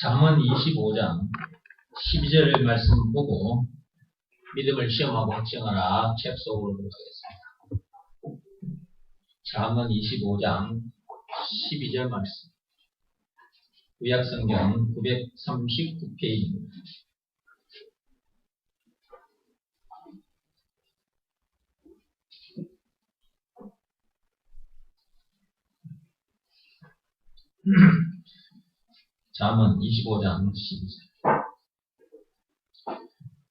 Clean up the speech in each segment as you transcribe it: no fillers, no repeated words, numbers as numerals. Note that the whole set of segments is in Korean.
잠언 25장 12절 말씀 보고 믿음을 시험하고 확증하라 책 속으로 들어가겠습니다. 잠언 25장 12절 말씀 구약성경 939페이지입니다. 잠언 25장 12절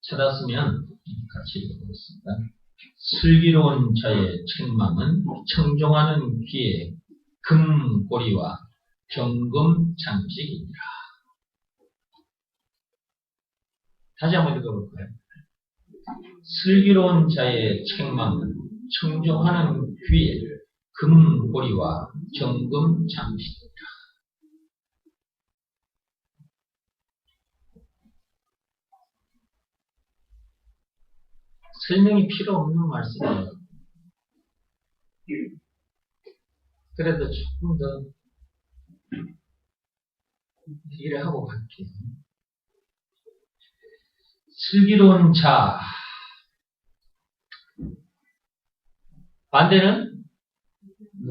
찾았으면 같이 읽어보겠습니다. 슬기로운 자의 책망은 청종하는 귀에 금고리와 경금 장식이니라. 다시 한번 읽어볼까요? 슬기로운 자의 책망은 청종하는 귀에 금고리와 경금 장식이니라. 설명이 필요 없는 말씀이에요. 그래도 조금 더 얘기를 하고 갈게요. 슬기로운 자, 반대는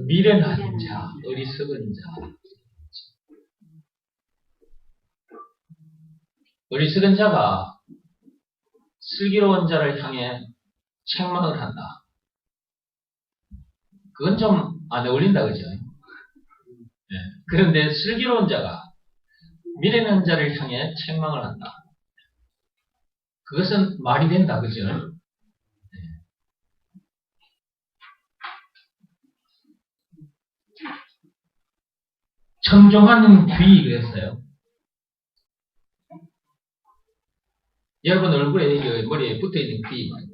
미련한 자, 어리석은 자. 어리석은 자가 슬기로운 자를 향해 책망을 한다. 그건 좀 안 어울린다, 그죠? 네. 그런데 슬기로운 자가 미련한 자를 향해 책망을 한다. 그것은 말이 된다, 그죠? 네. 청종하는 귀 그랬어요. 여러분 얼굴에 머리에 붙어있는 귀 말이에요.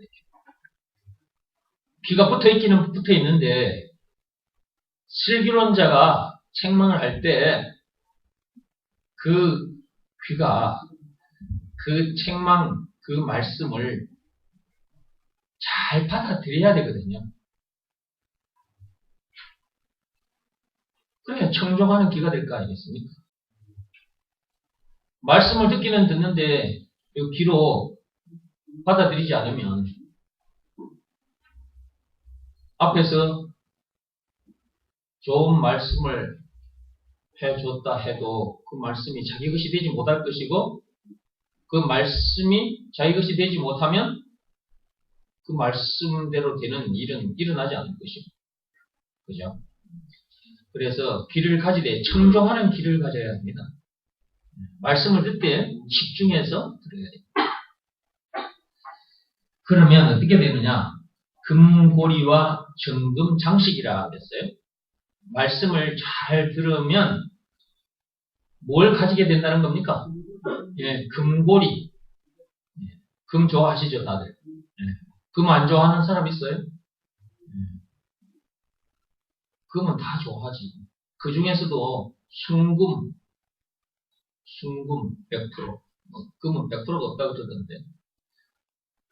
귀가 붙어있기는 붙어있는데 슬기로운 자가 책망을 할 때 그 귀가 그 책망, 그 말씀을 잘 받아들여야 되거든요. 그래야 청종하는 귀가 될 거 아니겠습니까? 말씀을 듣기는 듣는데 귀로 받아들이지 않으면 앞에서 좋은 말씀을 해줬다 해도 그 말씀이 자기 것이 되지 못할 것이고 그 말씀이 자기 것이 되지 못하면 그 말씀대로 되는 일은 일어나지 않을 것이고 그죠? 그래서 귀를 가지되 청종하는 귀를 가져야 합니다. 말씀을 듣을 때 집중해서 들어야 돼요. 그러면 어떻게 되느냐? 금고리와 정금 장식이라 그랬어요. 말씀을 잘 들으면 뭘 가지게 된다는 겁니까? 예, 금고리. 금 좋아하시죠, 다들? 예. 금 안 좋아하는 사람 있어요? 금은 다 좋아하지. 그 중에서도 순금 100%. 금은 100%가 없다고 그러던데.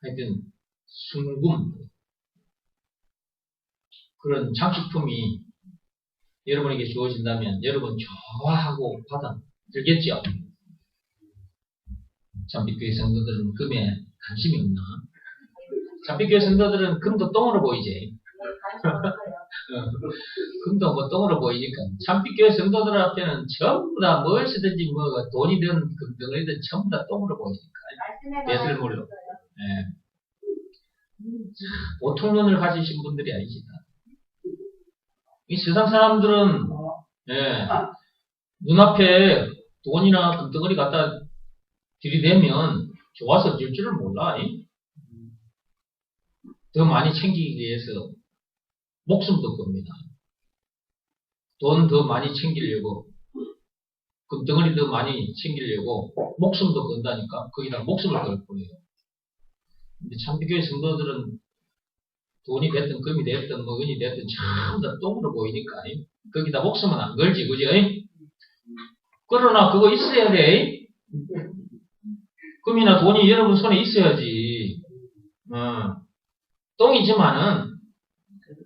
하여튼, 순금. 그런 장식품이 여러분에게 주어진다면 여러분 좋아하고 받아들겠죠? 잠빛교회 성도들은 금에 관심이 없나? 잠빛교회 성도들은 금도 똥으로 보이지. 금도 뭐 똥으로 보이니까. 잠빛교회 성도들 앞에는 전부 다 무엇이든지 뭐 돈이든 금덩어리든 전부 다 똥으로 보이니까. 예술물로. 네. 보통 눈을 가지신 분들이 아니지. 이 세상 사람들은 눈앞에 돈이나 금덩어리 갖다 들이대면 좋아서 줄 줄을 몰라. 더 많이 챙기기 위해서 목숨도 겁니다. 돈 더 많이 챙기려고 금덩어리 더 많이 챙기려고 목숨도 건다니까 거기다 목숨을 걸 거예요. 근데 참비교회 성도들은 돈이 됐든 금이 됐든 뭐 은이 됐든 전부 다 똥으로 보이니까 거기다 목숨은 안 걸지, 그지? 그러나 그거 있어야 돼. 금이나 돈이 여러분 손에 있어야지. 똥이지만은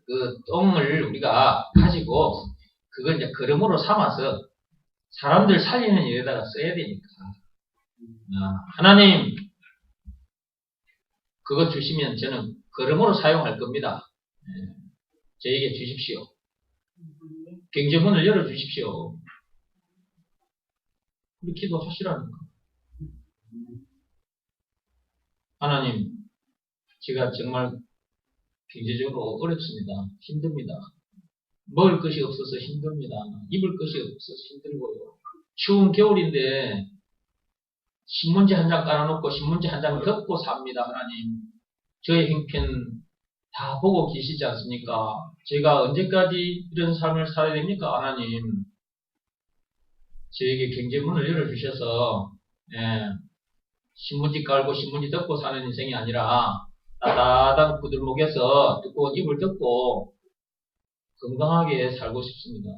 그 똥을 우리가 가지고 그걸 이제 걸음으로 삼아서 사람들 살리는 일에다가 써야 되니까. 하나님, 그거 주시면 저는 걸음으로 사용할 겁니다. 저에게 주십시오. 경제문을 열어주십시오. 우리 기도하시라니까. 하나님, 제가 정말 경제적으로 어렵습니다. 힘듭니다. 먹을 것이 없어서 힘듭니다. 입을 것이 없어서 힘들고요. 추운 겨울인데 신문지 한 장 깔아놓고 신문지 한 장 덮고 삽니다. 하나님, 저의 형편 다 보고 계시지 않습니까? 제가 언제까지 이런 삶을 살아야 됩니까? 하나님, 저에게 경제문을 열어주셔서 신문지 깔고 신문지 덮고 사는 인생이 아니라 따뜻한 구들목에서 두꺼운 이불 덮고 건강하게 살고 싶습니다.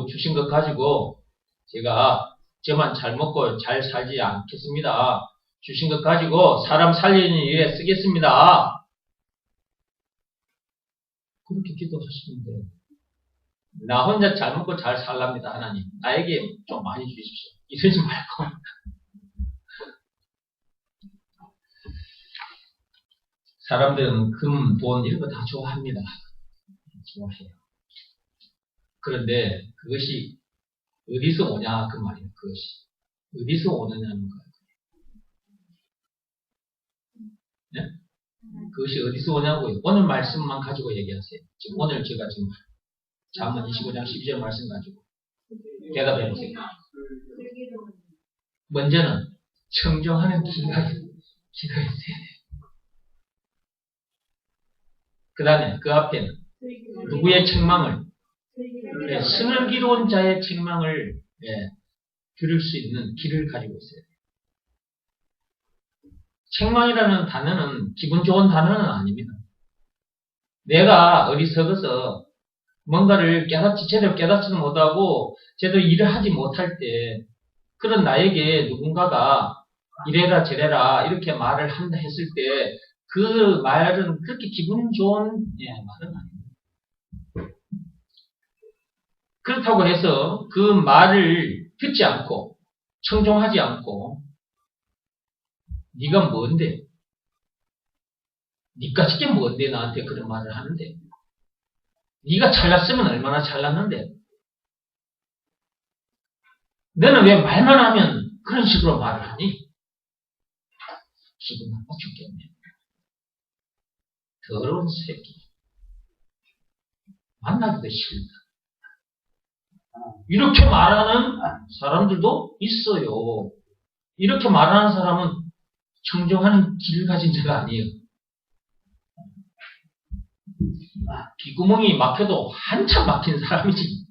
주신 것 가지고 제가 저만 잘 먹고 잘 살지 않겠습니다. 주신 것 가지고 사람 살리는 일에 쓰겠습니다. 그렇게 기도하시면 돼요. 나 혼자 잘 먹고 잘 살랍니다. 하나님, 나에게 좀 많이 주십시오. 이러지 말고. 사람들은 금, 돈 이런 거 다 좋아합니다. 좋아해요. 그런데 그것이 어디서 오냐 그 말이에요. 그것이 어디서 오느냐는 거예요. 네? 그것이 어디서 오냐고요. 오늘 말씀만 가지고 얘기하세요. 지금 오늘 제가 지금 잠언 25장 12절 말씀 가지고 대답해 보세요. 먼저는 청정하는 기가 있어야 돼요. 그 다음에 그 앞에는 누구의 책망을, 스늘기로운 자의 책망을 들을 수 있는 길을 가지고 있어요. 책망이라는 단어는 기분 좋은 단어는 아닙니다. 내가 어리석어서 뭔가를 제대로 깨닫지도 못하고 제대로 일을 하지 못할 때 그런 나에게 누군가가 이래라 저래라 이렇게 말을 한다 했을 때 그 말은 그렇게 기분 좋은 말은 아닙니다. 그렇다고 해서 그 말을 듣지 않고 청종하지 않고 네가 뭔데? 니까짓 게 뭔데 나한테 그런 말을 하는데? 네가 잘났으면 얼마나 잘났는데? 너는 왜 말만 하면 그런 식으로 말을 하니? 기분 나빠 죽겠네. 더러운 새끼. 만나기도 싫다. 이렇게 말하는 사람들도 있어요. 이렇게 말하는 사람은 청정하는 길을 가진 자가 아니에요. 귓구멍이 막혀도 한참 막힌 사람이지.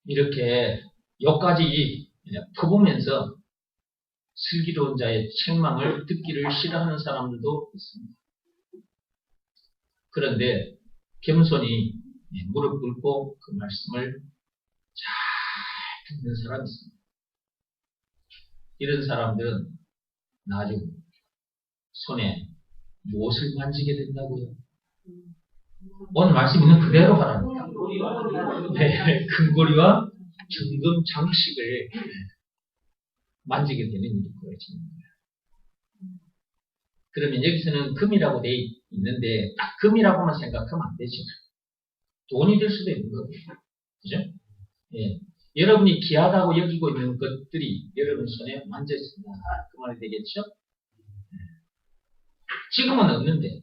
이렇게 욕까지 퍼보면서 슬기로운 자의 책망을 듣기를 싫어하는 사람들도 있습니다. 그런데 겸손히 무릎 꿇고 그 말씀을 잘 듣는 사람이 있습니다. 이런 사람들은 나중에 손에 무엇을 만지게 된다고요? 오늘 말씀 있는 그대로 하랍니다. 금고리와 정금 장식을 만지게 되는 일이 벌어지는 거예요. 그러면 여기서는 금이라고 되어 있는데 딱 금이라고만 생각하면 안 되죠. 돈이 될 수도 있는 거예요. 그죠? 예. 여러분이 귀하다고 여기고 있는 것들이 여러분 손에 만져 있습니다. 그 말이 되겠죠? 지금은 없는데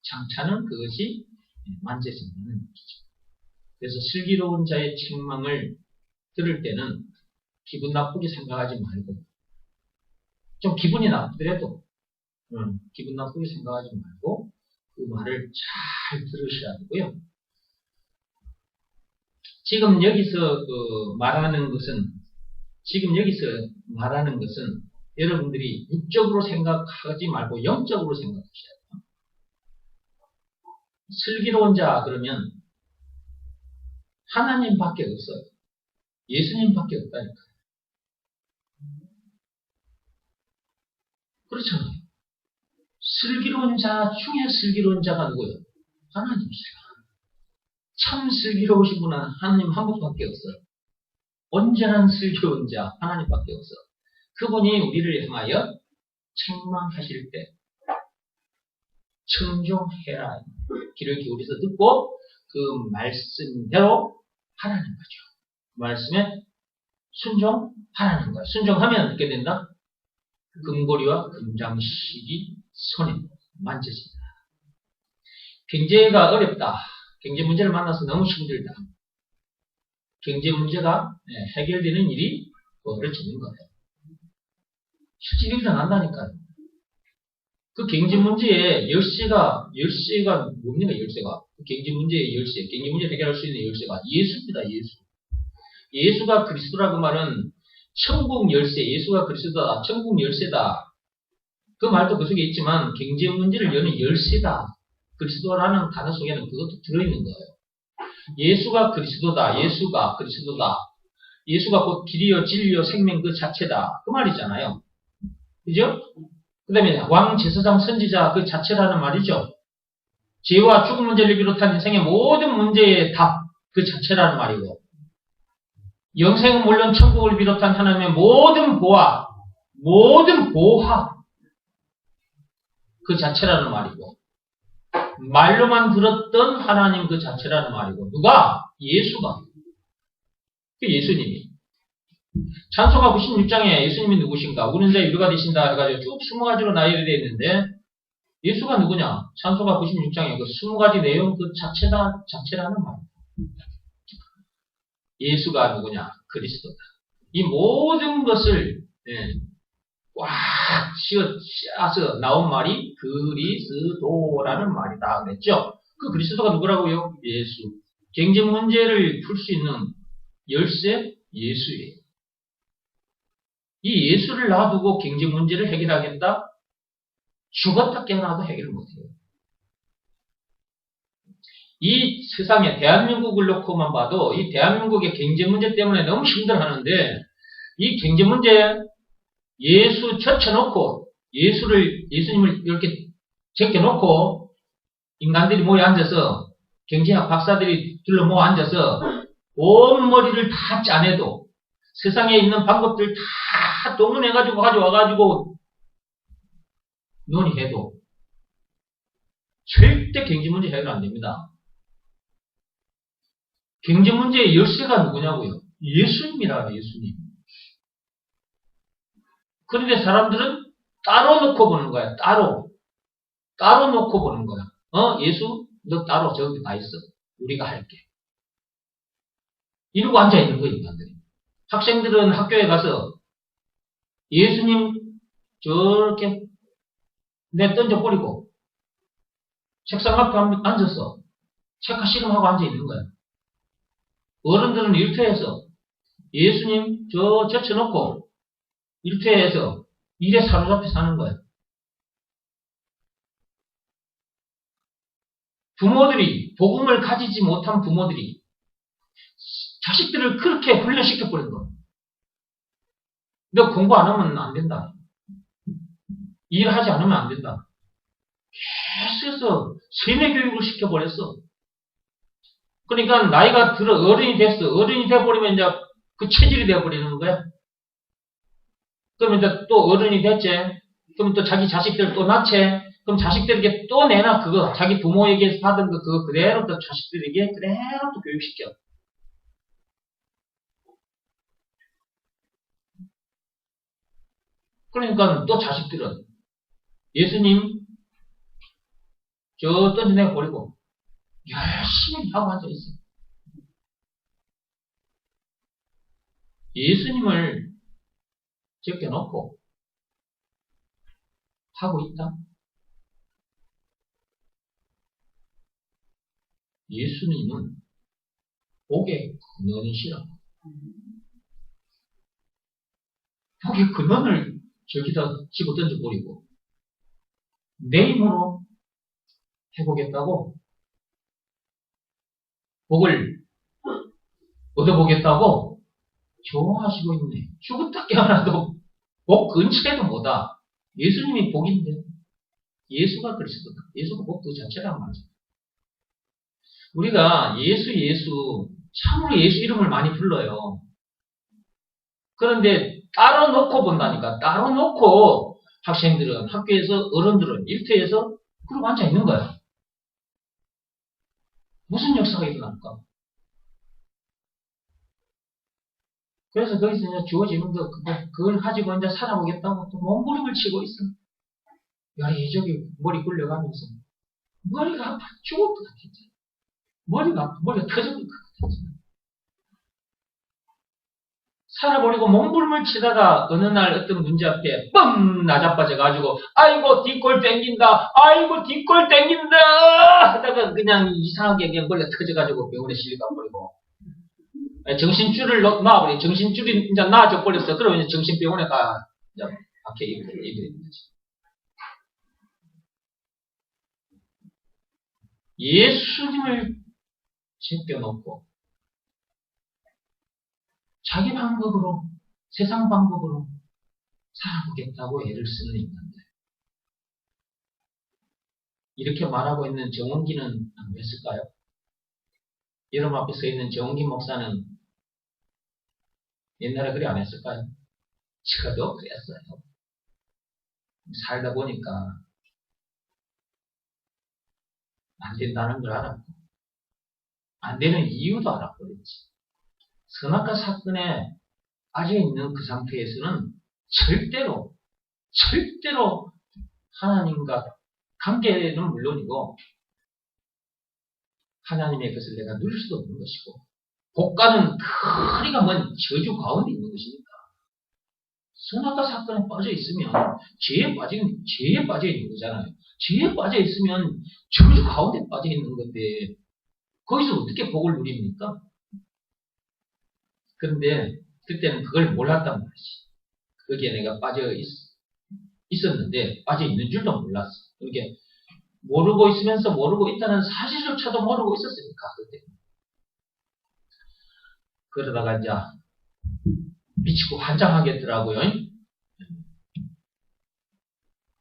장차는 그것이 만져진다는 얘기죠. 그래서 슬기로운 자의 책망을 들을 때는 기분 나쁘게 생각하지 말고 좀 기분이 나쁘더라도 기분 나쁘게 생각하지 말고 그 말을 잘 들으셔야 되고요. 지금 여기서 말하는 것은 여러분들이 육적으로 생각하지 말고 영적으로 생각하셔야 돼요. 슬기로운 자 그러면 하나님밖에 없어요. 예수님밖에 없다니까요. 그렇잖아요. 슬기로운 자 중에 슬기로운 자가 누구예요? 하나님이시라. 참 슬기로우신 분은 하나님 한 분밖에 없어요. 온전한 슬기로운 자 하나님밖에 없어. 그분이 우리를 향하여 책망하실 때 청종해라. 귀를 기울여서 듣고 그 말씀대로 하라는 거죠. 그 말씀에 순종하라는 거예요. 순종하면 어떻게 된다? 금고리와 금장실이 손에 만져진다. 경제가 어렵다. 경제 문제를 만나서 너무 힘들다. 경제 문제가 해결되는 일이 벌어지는 거예요. 실제 일어난다니까요. 그 경제 문제의 열쇠가 뭡니까, 열쇠가? 그 경제 문제의 열쇠, 경제 문제를 해결할 수 있는 열쇠가 예수입니다, 예수. 예수가 그리스도라고 말은 천국 열쇠, 예수가 그리스도다, 천국 열쇠다. 그 말도 그 속에 있지만 경제 문제를 여는 열쇠다. 그리스도라는 단어 속에는 그것도 들어있는 거예요. 예수가 그리스도다, 예수가 그리스도다. 예수가 곧 길이요, 진리요, 생명 그 자체다. 그 말이잖아요. 그죠? 그 다음에 왕, 제사장, 선지자 그 자체라는 말이죠. 죄와 죽음 문제를 비롯한 인생의 모든 문제의 답 그 자체라는 말이고, 영생은 물론 천국을 비롯한 하나님의 모든 보화 그 자체라는 말이고, 말로만 들었던 하나님 그 자체라는 말이고, 누가? 예수가. 그 예수님이. 찬송가 96장에 예수님이 누구신가? 우는 자 유료가 되신다 해가지고 쭉 20가지로 나열이 되어 있는데, 예수가 누구냐? 찬송가 96장에 그 20가지 내용 그 자체라는 말이에요. 예수가 누구냐? 그리스도다. 이 모든 것을 꽉 씌어서 나온 말이 그리스도라는 말이다 그랬죠. 그 그리스도가 누구라고요? 예수. 경제 문제를 풀 수 있는 열쇠 예수예요. 이 예수를 놔두고 경제 문제를 해결하겠다? 죽었다 깨어나도 해결을 못해요. 이 세상에 대한민국을 놓고만 봐도 이 대한민국의 경제 문제 때문에 너무 힘들어하는데, 이 경제 문제 예수 젖혀놓고 예수님을 이렇게 제껴놓고 인간들이 모여 앉아서, 경제학 박사들이 둘러 모여 앉아서 온 머리를 다 짜내도, 세상에 있는 방법들 다 동원해가지고 가져와가지고 논의해도 절대 경제 문제 해결 안 됩니다. 경제 문제의 열쇠가 누구냐고요? 예수님이라, 예수님. 그런데 사람들은 따로 놓고 보는 거야. 따로 놓고 보는 거야. 예수, 너 따로 저기 다 있어. 우리가 할게. 이러고 앉아있는 거예요, 인간들이. 학생들은 학교에 가서 예수님 저렇게 내 던져버리고 책상 앞에 앉아서 책과 씨름하고 앉아있는 거야. 어른들은 일터에서 예수님 저 젖혀놓고 일터에서 일에 사로잡혀 사는 거야. 부모들이, 복음을 가지지 못한 부모들이 자식들을 그렇게 훈련시켜버린 거야. 너 공부 안 하면 안 된다. 일하지 않으면 안 된다. 계속해서 세뇌 교육을 시켜버렸어. 그러니까 나이가 들어 어른이 됐어. 어른이 돼버리면 이제 그 체질이 돼버리는 거야. 그러면 이제 또 어른이 됐지. 그럼 또 자기 자식들 또 낳지. 그럼 자식들에게 또 내놔. 그거 자기 부모에게 받은 거 그거 그대로 또 자식들에게 그대로 또 교육시켜. 그러니까 또 자식들은 예수님 저 던져내버리고 열심히 하고 앉아있어. 예수님을 제껴놓고 하고 있다. 예수님은 복의 근원이시라고. 복의 근원을 저기다 집어 던져버리고 내 힘으로 해보겠다고, 복을 얻어보겠다고 좋아하시고 있네. 죽었다 깨어나도 복 근처에도 못와. 예수님이 복인데, 예수가 그리스도다. 예수가 복 그 자체란 말이죠. 우리가 예수, 참으로 예수 이름을 많이 불러요. 그런데 따로 놓고 본다니까. 따로 놓고 학생들은, 학교에서, 어른들은, 일터에서 그러고 앉아 있는 거야. 무슨 역사가 일어날까? 그래서 거기서 이제 주어지는 거, 그걸 가지고 이제 살아보겠다고 또 몸부림을 치고 있어. 야, 저기 머리 굴려가면서. 머리가 아파 죽을 것 같았지. 머리가 터질 것 같았지. 살아버리고 몸부림을 치다가 어느 날 어떤 문제 앞에 뻥 나자빠져가지고 아이고 뒷골 땡긴다 하다가 그냥 이상하게 그냥 머리가 터져가지고 병원에 실려가 버리고 정신줄을 놔버려. 정신줄이 이제 나아져 버렸어. 그러면 이제 정신병원에 가 이제 박혀 입에 있는 거지. 예수님을 제껴놓고 자기 방법으로, 세상 방법으로 살아보겠다고 애를 쓰는 인간들. 이렇게 말하고 있는 정원기는 안 그랬을까요? 여러분 앞에 서 있는 정원기 목사는 옛날에 그래 안 했을까요? 저도 그랬어요. 살다 보니까 안 된다는 걸 알았고, 안 되는 이유도 알아버렸지. 선악과 사건에 빠져있는 그 상태에서는 절대로 하나님과 관계는 물론이고 하나님의 것을 내가 누릴 수도 없는 것이고 복과는 크리가 먼 저주 가운데 있는 것이니까 선악과 사건에 빠져 있으면 죄에 빠져 있는 거잖아요. 죄에 빠져 있으면 저주 가운데 빠져 있는 건데 거기서 어떻게 복을 누립니까? 그런데 그때는 그걸 몰랐단 말이지. 거기에 내가 빠져 있었는데 빠져 있는 줄도 몰랐어. 그러니까 모르고 있으면서 모르고 있다는 사실조차도 모르고 있었으니까 그때. 그러다가 이제 미치고 환장하겠더라고요.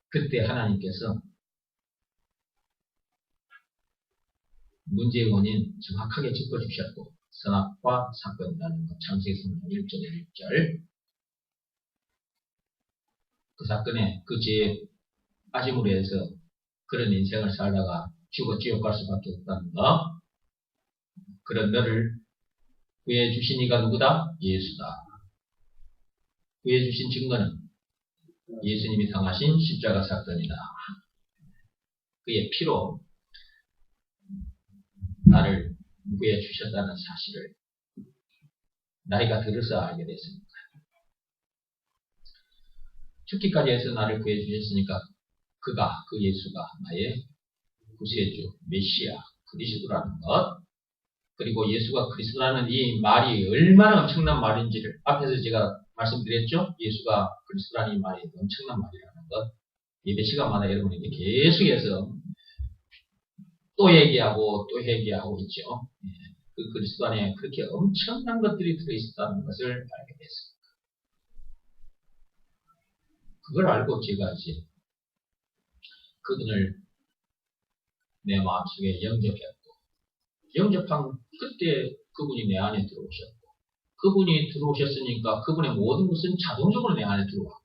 그때 하나님께서 문제의 원인 정확하게 짚어주셨고 선악과 사건이라는 것 창세기 1절에 1절 그 사건에 그 죄에 빠짐으로 해서 그런 인생을 살다가 죽어 지옥 갈 수밖에 없다는 거. 그런 너를 구해 주신 이가 누구다? 예수다. 구해 주신 증거는 예수님이 당하신 십자가 사건이다. 그의 피로 나를 구해 주셨다는 사실을 나이가 들어서 알게 됐습니다. 죽기까지 해서 나를 구해 주셨으니까 그 예수가 나의 구세주, 메시아, 그리스도라는 것. 그리고 예수가 그리스도라는 이 말이 얼마나 엄청난 말인지를 앞에서 제가 말씀드렸죠. 예수가 그리스도라는 이 말이 엄청난 말이라는 것. 예배 시간마다 여러분에게 계속해서 또 얘기하고 있죠. 그 그리스도 안에 그렇게 엄청난 것들이 들어있었다는 것을 알게 됐습니다. 그걸 알고 제가 이제 그분을 내 마음속에 영접한 그때 그분이 내 안에 들어오셨고 그분이 들어오셨으니까 그분의 모든 것은 자동적으로 내 안에 들어왔고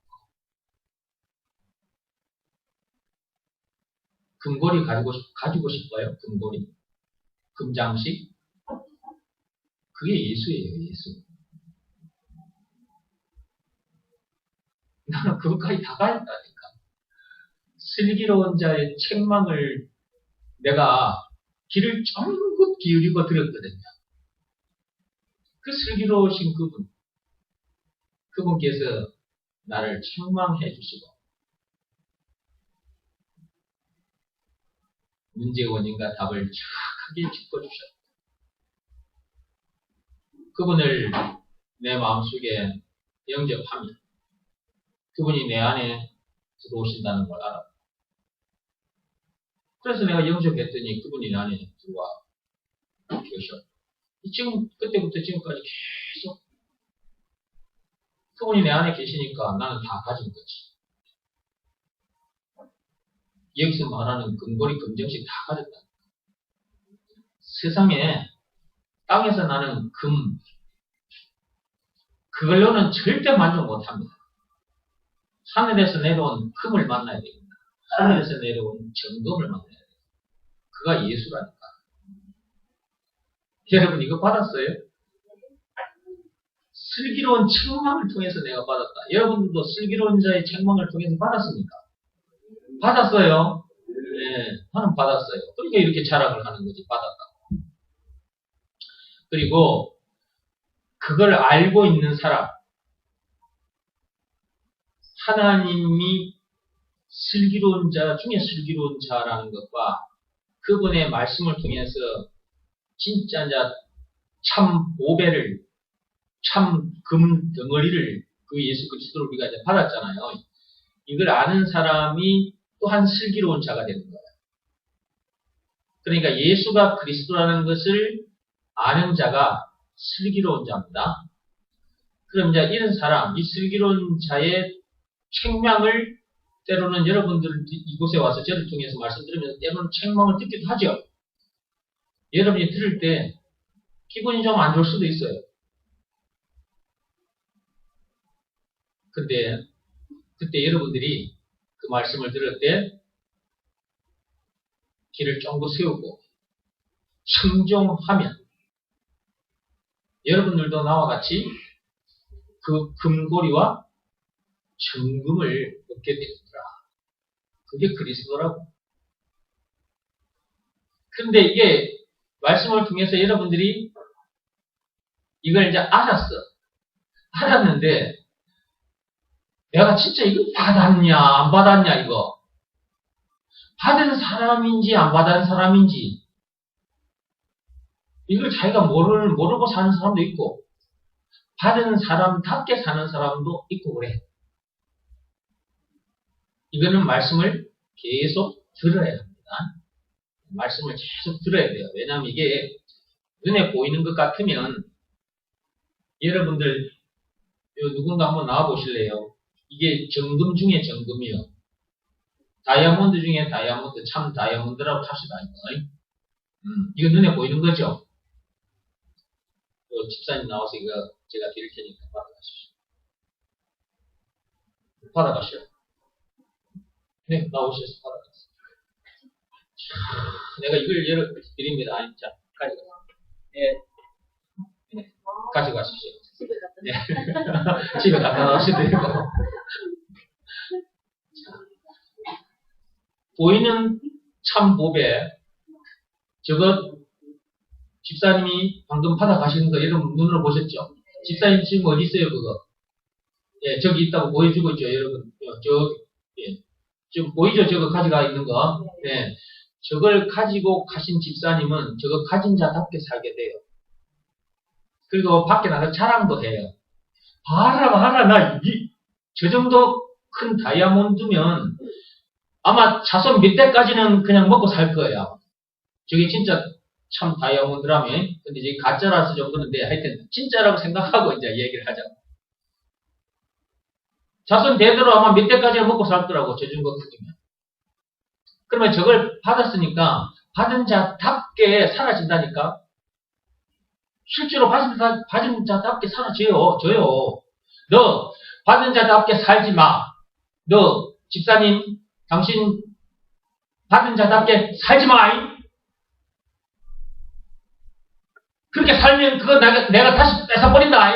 금고리 가지고 싶어요? 금고리? 금장식? 그게 예수예요, 예수. 나는 그것까지 다 가졌다니까. 슬기로운 자의 책망을 내가 귀를 쫑긋 기울이고 들었거든요. 그 슬기로우신 그분께서 나를 책망해 주시고 문제의 원인과 답을 정확하게 짚어주셨고 그분을 내 마음속에 영접하면 그분이 내 안에 들어오신다는 걸 알았고 그래서 내가 영접했더니 그분이 내 안에 들어와 계셨고 지금 그때부터 지금까지 계속 그분이 내 안에 계시니까 나는 다 가진 거지. 여기서 말하는 금고리 금정식 다 가졌다. 세상에 땅에서 나는 금, 그걸로는 절대 만족 못합니다. 하늘에서 내려온 금을 만나야 됩니다. 하늘에서 내려온 정금을 만나야 돼요. 그가 예수라니까. 여러분 이거 받았어요? 슬기로운 책망을 통해서 내가 받았다. 여러분들도 슬기로운 자의 책망을 통해서 받았습니까? 받았어요. 네, 나는 받았어요. 그러니까 이렇게 자랑을 하는 거지. 받았다고. 그리고 그걸 알고 있는 사람, 하나님이 슬기로운 자 중에 슬기로운 자라는 것과 그분의 말씀을 통해서 진짜 참 보배를, 참 금 덩어리를 그 예수 그리스도를 우리가 이제 받았잖아요. 이걸 아는 사람이 또한 슬기로운 자가 되는 거예요. 그러니까 예수가 그리스도라는 것을 아는 자가 슬기로운 자입니다. 그럼 이제 이런 사람, 이 슬기로운 자의 책망을 때로는 여러분들 이곳에 와서 저를 통해서 말씀 들으면서 때로는 책망을 듣기도 하죠. 여러분이 들을 때 기분이 좀 안 좋을 수도 있어요. 근데 그때 여러분들이 그 말씀을 들을 때 길을 쫑긋 세우고 청종하면 여러분들도 나와 같이 그 금고리와 정금을 얻게 되더라. 그게 그리스도라고. 그런데 이게 말씀을 통해서 여러분들이 이걸 이제 알았는데 내가 진짜 이거 받았냐 안 받았냐 이거 받은 사람인지 안 받은 사람인지 이걸 자기가 모르고 사는 사람도 있고 받은 사람답게 사는 사람도 있고 그래. 이거는 말씀을 계속 들어야 합니다. 말씀을 계속 들어야 돼요. 왜냐하면 이게 눈에 보이는 것 같으면 여러분들 누군가 한번 나와 보실래요? 이게 정금 중에 정금이요. 다이아몬드 중에 다이아몬드, 참 다이아몬드라고 합시다. 이거 눈에 보이는 거죠? 집사님 나와서 이거 제가 드릴 테니까 받아가시죠. 받아가시오. 네, 나오셔서 받아가세요. 내가 이걸 드립니다. 자, 가져가. 네. 네. 가져가십시오. 네. 집에 갖다 놔주셔도 되고. 보이는 참 보배. 저거 집사님이 방금 받아가시는 거 여러분 눈으로 보셨죠? 집사님 지금 어디 있어요 그거? 예, 저기 있다고 보여주고 있죠 여러분. 예. 지금 보이죠 저거 가져가 있는 거? 네. 저걸 가지고 가신 집사님은 저거 가진 자답게 살게 돼요. 그리고 밖에 나가서 자랑도 해요. 봐라, 저 정도 큰 다이아몬드면 아마 자손 몇 대까지는 그냥 먹고 살 거예요. 저게 진짜 참 다이아몬드라면, 근데 이제 가짜라서 좀 그런데 하여튼 진짜라고 생각하고 이제 얘기를 하자. 자손 대대로 아마 몇 대까지는 먹고 살 거라고, 저 정도 크기면. 그러면 저걸 받았으니까 받은 자답게 사라진다니까? 실제로 받은 자답게 사라져요. 너 받은 자답게 살지 마. 너 집사님 당신 받은 자답게 살지 마. 그렇게 살면 그거 내가 다시 뺏어버린다.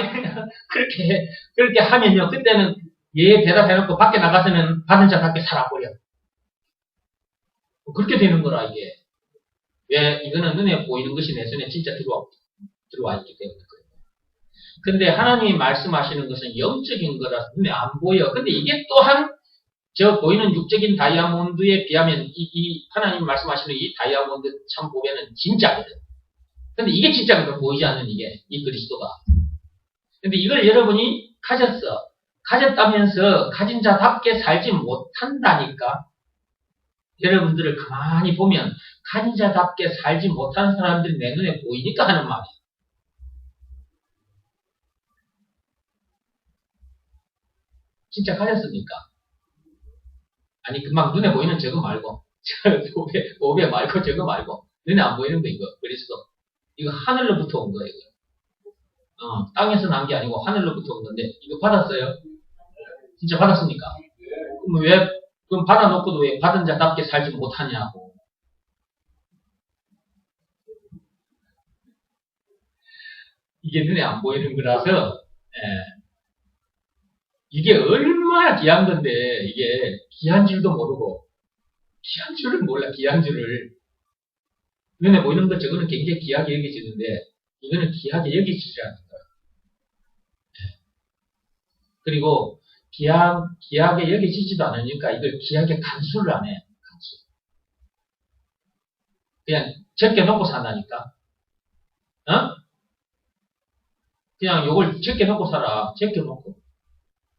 그렇게 하면요. 그때는 얘 대답해놓고 밖에 나가서는 받은 자답게 살아버려. 그렇게 되는 거라 이게. 왜? 이거는 눈에 보이는 것이 내 손에 진짜 들어와 있기 때문에 그래요. 근데 하나님이 말씀하시는 것은 영적인 거라서 눈에 안 보여. 근데 이게 또한 저 보이는 육적인 다이아몬드에 비하면 이 하나님이 말씀하시는 이 다이아몬드 참 보배는 진짜거든. 근데 이게 진짜거든. 보이지 않는 이 그리스도가. 근데 이걸 여러분이 가졌다면서 가진 자답게 살지 못한다니까. 여러분들을 가만히 보면 가진 자답게 살지 못하는 사람들이 내 눈에 보이니까 하는 말이에요. 진짜 가졌습니까? 아니 금방 눈에 보이는 저거 말고 보배 말고 저거 말고 눈에 안 보이는 거 이거 그리스도. 이거 하늘로부터 온 거예요. 땅에서 난 게 아니고 하늘로부터 온 건데 이거 받았어요? 진짜 받았습니까? 그럼 받아놓고도 왜 받은 자답게 살지 못하냐고. 이게 눈에 안 보이는 거라서, 이게 얼마나 귀한 건데, 이게 귀한 줄도 모르고, 귀한 줄을 몰라, 귀한 줄을. 눈에 보이는 것 저거는 굉장히 귀하게 여겨지는데, 이거는 귀하게 여기지지 않는 거야. 그리고, 귀하게 여겨지지도 않으니까 이걸 귀하게 간수를 안 해. 간수. 그냥 적게놓고 산다니까. 그냥 요걸 적게놓고 살아. 적게놓고.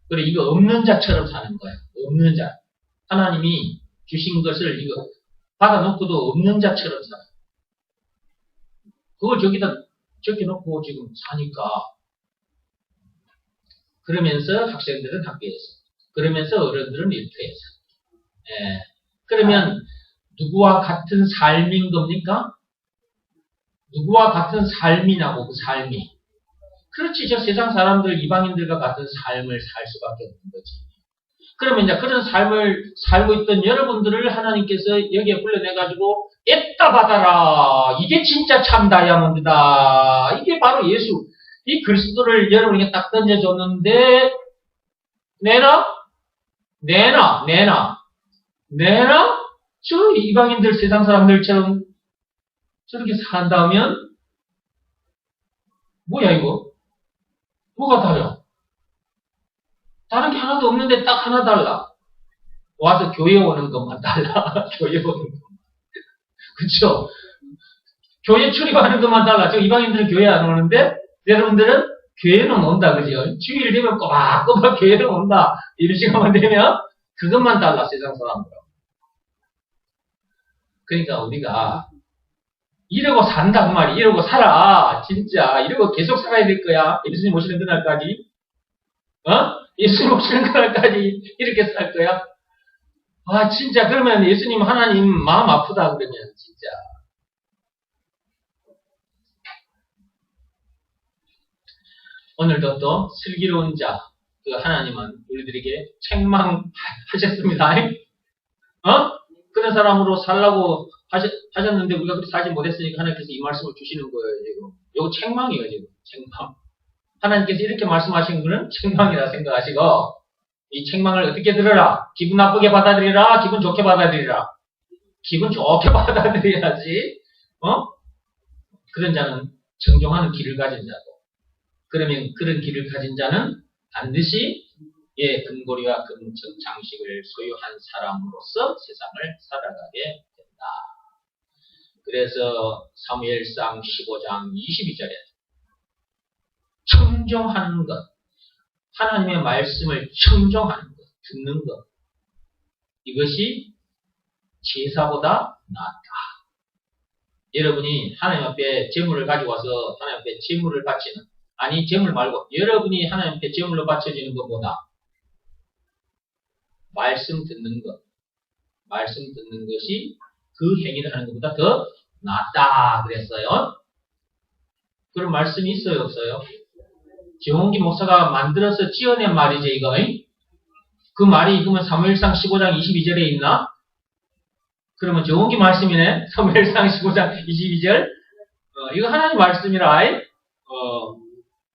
그래, 이거 없는 자처럼 사는 거야. 없는 자. 하나님이 주신 것을 이거 받아놓고도 없는 자처럼 살아. 그걸 저기다 적게놓고 지금 사니까. 그러면서 학생들은 학교에서. 그러면서 어른들은 일터에서. 그러면 누구와 같은 삶인 겁니까? 누구와 같은 삶이냐고, 그 삶이. 그렇지, 저 세상 사람들, 이방인들과 같은 삶을 살 수밖에 없는 거지. 그러면 이제 그런 삶을 살고 있던 여러분들을 하나님께서 여기에 불러내가지고, 애따 받아라. 이게 진짜 참 다이아몬드다. 이게 바로 예수. 이 그리스도를 여러분에게 딱 던져줬는데, 내놔? 저 이방인들 세상 사람들처럼 저렇게 산다면, 뭐야, 이거? 뭐가 달라? 다른 게 하나도 없는데 딱 하나 달라. 와서 교회 오는 것만 달라. 교회 오는 것만. 그쵸? 교회 출입하는 것만 달라. 저 이방인들은 교회 안 오는데, 여러분들은 교회는 온다. 그죠? 주일 되면 꼬박꼬박 교회는 온다. 이런 시간만 되면, 그것만 달라. 세상 사람들은. 그러니까 우리가, 이러고 산다, 그 말이. 이러고 살아. 진짜. 이러고 계속 살아야 될 거야. 예수님 오시는 그날까지. 예수님 오시는 그날까지 이렇게 살 거야? 아, 진짜. 그러면 예수님, 하나님 마음 아프다. 그러면, 진짜. 오늘도 또 슬기로운 자, 그 하나님은 우리들에게 책망하셨습니다. 그런 사람으로 살라고 하셨는데 우리가 그렇게 살지 못했으니까 하나님께서 이 말씀을 주시는 거예요, 지금. 이거 책망이에요, 지금. 책망. 하나님께서 이렇게 말씀하신 거는 책망이라 생각하시고, 이 책망을 어떻게 들으라? 기분 나쁘게 받아들이라? 기분 좋게 받아들이라? 기분 좋게 받아들여야지, 그런 자는 정정하는 길을 가진 자고, 그러면 그런 길을 가진 자는 반드시 금고리와 금적 장식을 소유한 사람으로서 세상을 살아가게 된다. 그래서 사무엘상 15장 22절에 청정하는 것, 하나님의 말씀을 청정하는 것, 듣는 것, 이것이 제사보다 낫다. 여러분이 하나님 앞에 제물을 가지고 와서 하나님 앞에 제물을 바치는, 아니 제물 말고 여러분이 하나님 앞에 제물로 바쳐지는 것보다 말씀 듣는 것이 그 행위를 하는 것보다 더 낫다 그랬어요. 그런 말씀이 있어요, 없어요? 정홍기 목사가 만들어서 지어낸 말이지, 이거. 그 말이 그러면 사무엘상 15장 22절에 있나? 그러면 정홍기 말씀이네. 사무엘상 15장 22절. 이거 하나님 말씀이라.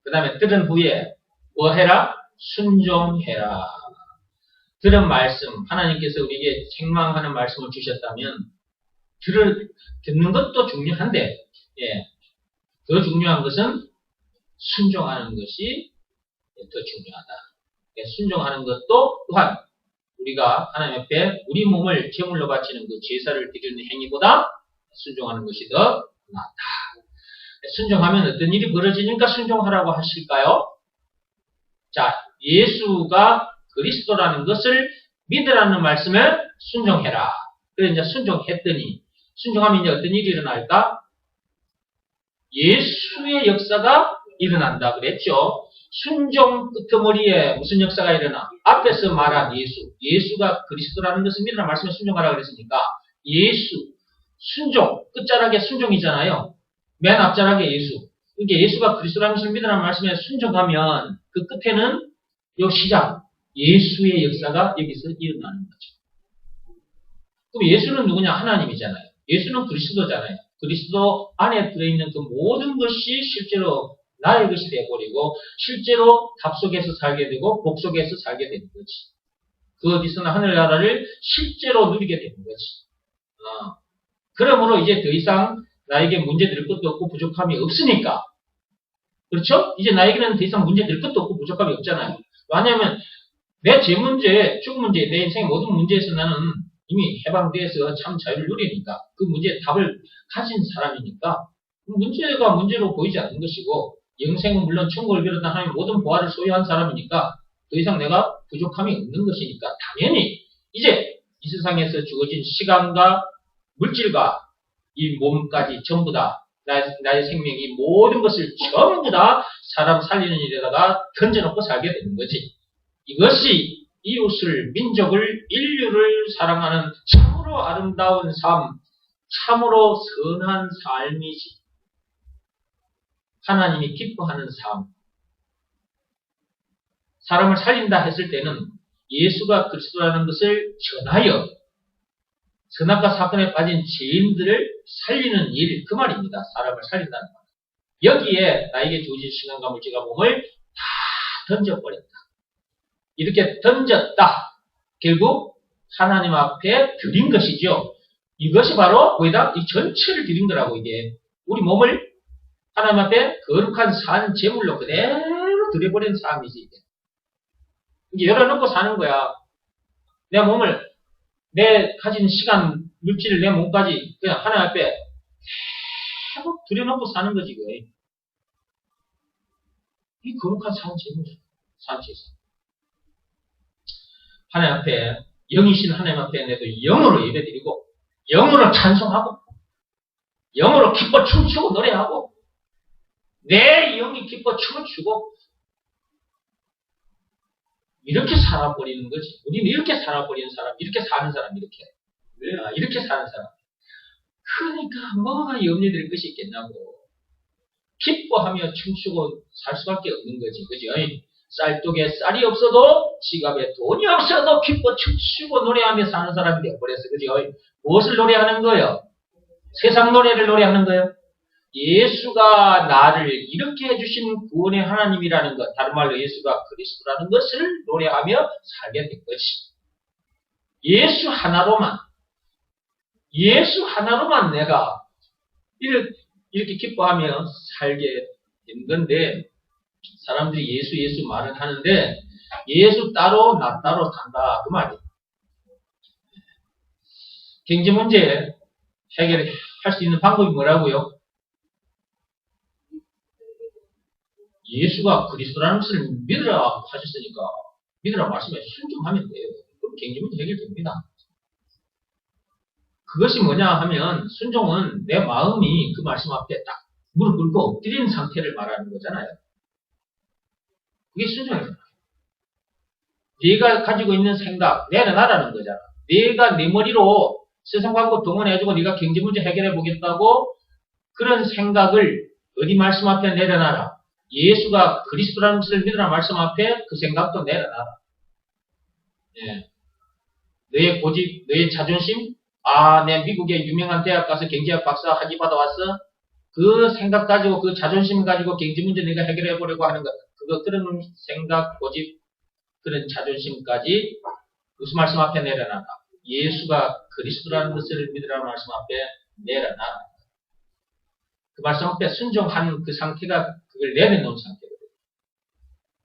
그 다음에 들은 후에 뭐 해라? 순종해라. 들은 말씀, 하나님께서 우리에게 책망하는 말씀을 주셨다면 듣는 것도 중요한데, 더 중요한 것은 순종하는 것이 더 중요하다. 순종하는 것도 또한 우리가 하나님 앞에 우리 몸을 제물로 바치는 그 제사를 드리는 행위보다 순종하는 것이 더 낫다. 순종하면 어떤 일이 벌어지니까 순종하라고 하실까요? 자, 예수가 그리스도라는 것을 믿으라는 말씀을 순종해라. 그래서 이제 순종하면 이제 어떤 일이 일어날까? 예수의 역사가 일어난다 그랬죠. 순종 끄트머리에 무슨 역사가 일어나? 앞에서 말한 예수가 그리스도라는 것을 믿으라는 말씀에 순종하라 그랬으니까 예수, 순종, 끝자락에 순종이잖아요. 맨 앞자락에 예수. 이게 예수가 그리스도라는 것을 믿으라는 말씀에 순종하면 그 끝에는 요 시작, 예수의 역사가 여기서 일어나는 거죠. 그럼 예수는 누구냐? 하나님이잖아요. 예수는 그리스도잖아요. 그리스도 안에 들어있는 그 모든 것이 실제로 나의 것이 되어버리고 실제로 답 속에서 살게 되고 복 속에서 살게 되는 거지. 그 어디서나 하늘나라를 실제로 누리게 되는 거지. 그러므로 이제 더 이상 나에게 문제될 것도 없고 부족함이 없으니까. 그렇죠? 이제 나에게는 더 이상 문제될 것도 없고 부족함이 없잖아요. 왜냐하면 내 제 문제, 죽음 문제, 내 인생의 모든 문제에서 나는 이미 해방돼서 참 자유를 누리니까 그 문제의 답을 가진 사람이니까 문제가 문제로 보이지 않는 것이고 영생은 물론 천국을 비롯한 하나님의 모든 보화를 소유한 사람이니까 더 이상 내가 부족함이 없는 것이니까 당연히 이제 이 세상에서 주어진 시간과 물질과 이 몸까지 전부 다 나의 생명이 모든 것을 전부 다 사람 살리는 일에다가 던져놓고 살게 되는 거지. 이것이 이웃을, 민족을, 인류를 사랑하는 참으로 아름다운 삶, 참으로 선한 삶이지. 하나님이 기뻐하는 삶. 사람을 살린다 했을 때는 예수가 그리스도라는 것을 전하여 선악과 사건에 빠진 죄인들을 살리는 일, 그 말입니다. 사람을 살린다는 말. 여기에 나에게 주어진 시간과 물질과 몸을 다 던져버렸다. 이렇게 던졌다. 결국 하나님 앞에 드린 것이죠. 이것이 바로 거기다 이 전체를 드린 거라고 이게. 우리 몸을 하나님 앞에 거룩한 산 제물로 그대로 드려버리는 삶이지 이게. 이제 열어놓고 사는 거야. 내 몸을 내 가진 시간, 물질을 내 몸까지 그냥 하나님 앞에 계속 들여놓고 사는 거지, 거의. 이 거룩한 산지에서. 하나님 앞에, 영이신 하나님 앞에 내도 영으로 예배드리고, 영으로 찬송하고, 영으로 기뻐 춤추고 노래하고, 내 영이 기뻐 춤을 추고, 이렇게 살아버리는 거지. 우리는 이렇게 살아버리는 사람, 이렇게 사는 사람, 이렇게 사는 사람. 그러니까 뭐가 염려될 것이 있겠냐고. 기뻐하며 춤추고 살 수밖에 없는 거지. 그죠? 쌀독에 쌀이 없어도 지갑에 돈이 없어도 기뻐 춤추고 노래하며 사는 사람이 되어버렸어. 그죠? 무엇을 노래하는 거예요? 세상 노래를 노래하는 거예요? 예수가 나를 이렇게 해주신 구원의 하나님이라는 것, 다른 말로 예수가 그리스도라는 것을 노래하며 살게 된 거지. 예수 하나로만 내가 이렇게 기뻐하며 살게 된 건데, 사람들이 예수 말은 하는데, 예수 따로 나 따로 산다 그 말이에요. 경제 문제 해결할 수 있는 방법이 뭐라고요? 예수가 그리스도라는 것을 믿으라 하셨으니까 믿으라 말씀에 순종하면 돼요. 그럼 경제 문제 해결됩니다. 그것이 뭐냐 하면 순종은 내 마음이 그 말씀 앞에 딱 무릎 꿇고 엎드리는 상태를 말하는 거잖아요. 그게 순종이잖아요. 네가 가지고 있는 생각 내려놔라는 거잖아. 네가 네 머리로 세상 광고 동원해주고 네가 경제 문제 해결해 보겠다고 그런 생각을 어디 말씀 앞에 내려놔라. 예수가 그리스도라는 것을 믿으라 말씀 앞에 그 생각도 내려놔라. 예. 너의 고집, 너의 자존심, 내 미국의 유명한 대학 가서 경제학 박사 학위 받아왔어? 그 생각 가지고, 그 자존심 가지고 경제 문제 내가 해결해 보려고 하는 것, 그런 생각, 고집, 그런 자존심까지 무슨 말씀 앞에 내려놔라. 예수가 그리스도라는 것을 믿으라는 말씀 앞에 내려놔라. 그 말씀 앞에 순종한 그 상태가 그걸 내려놓은 상태거든요.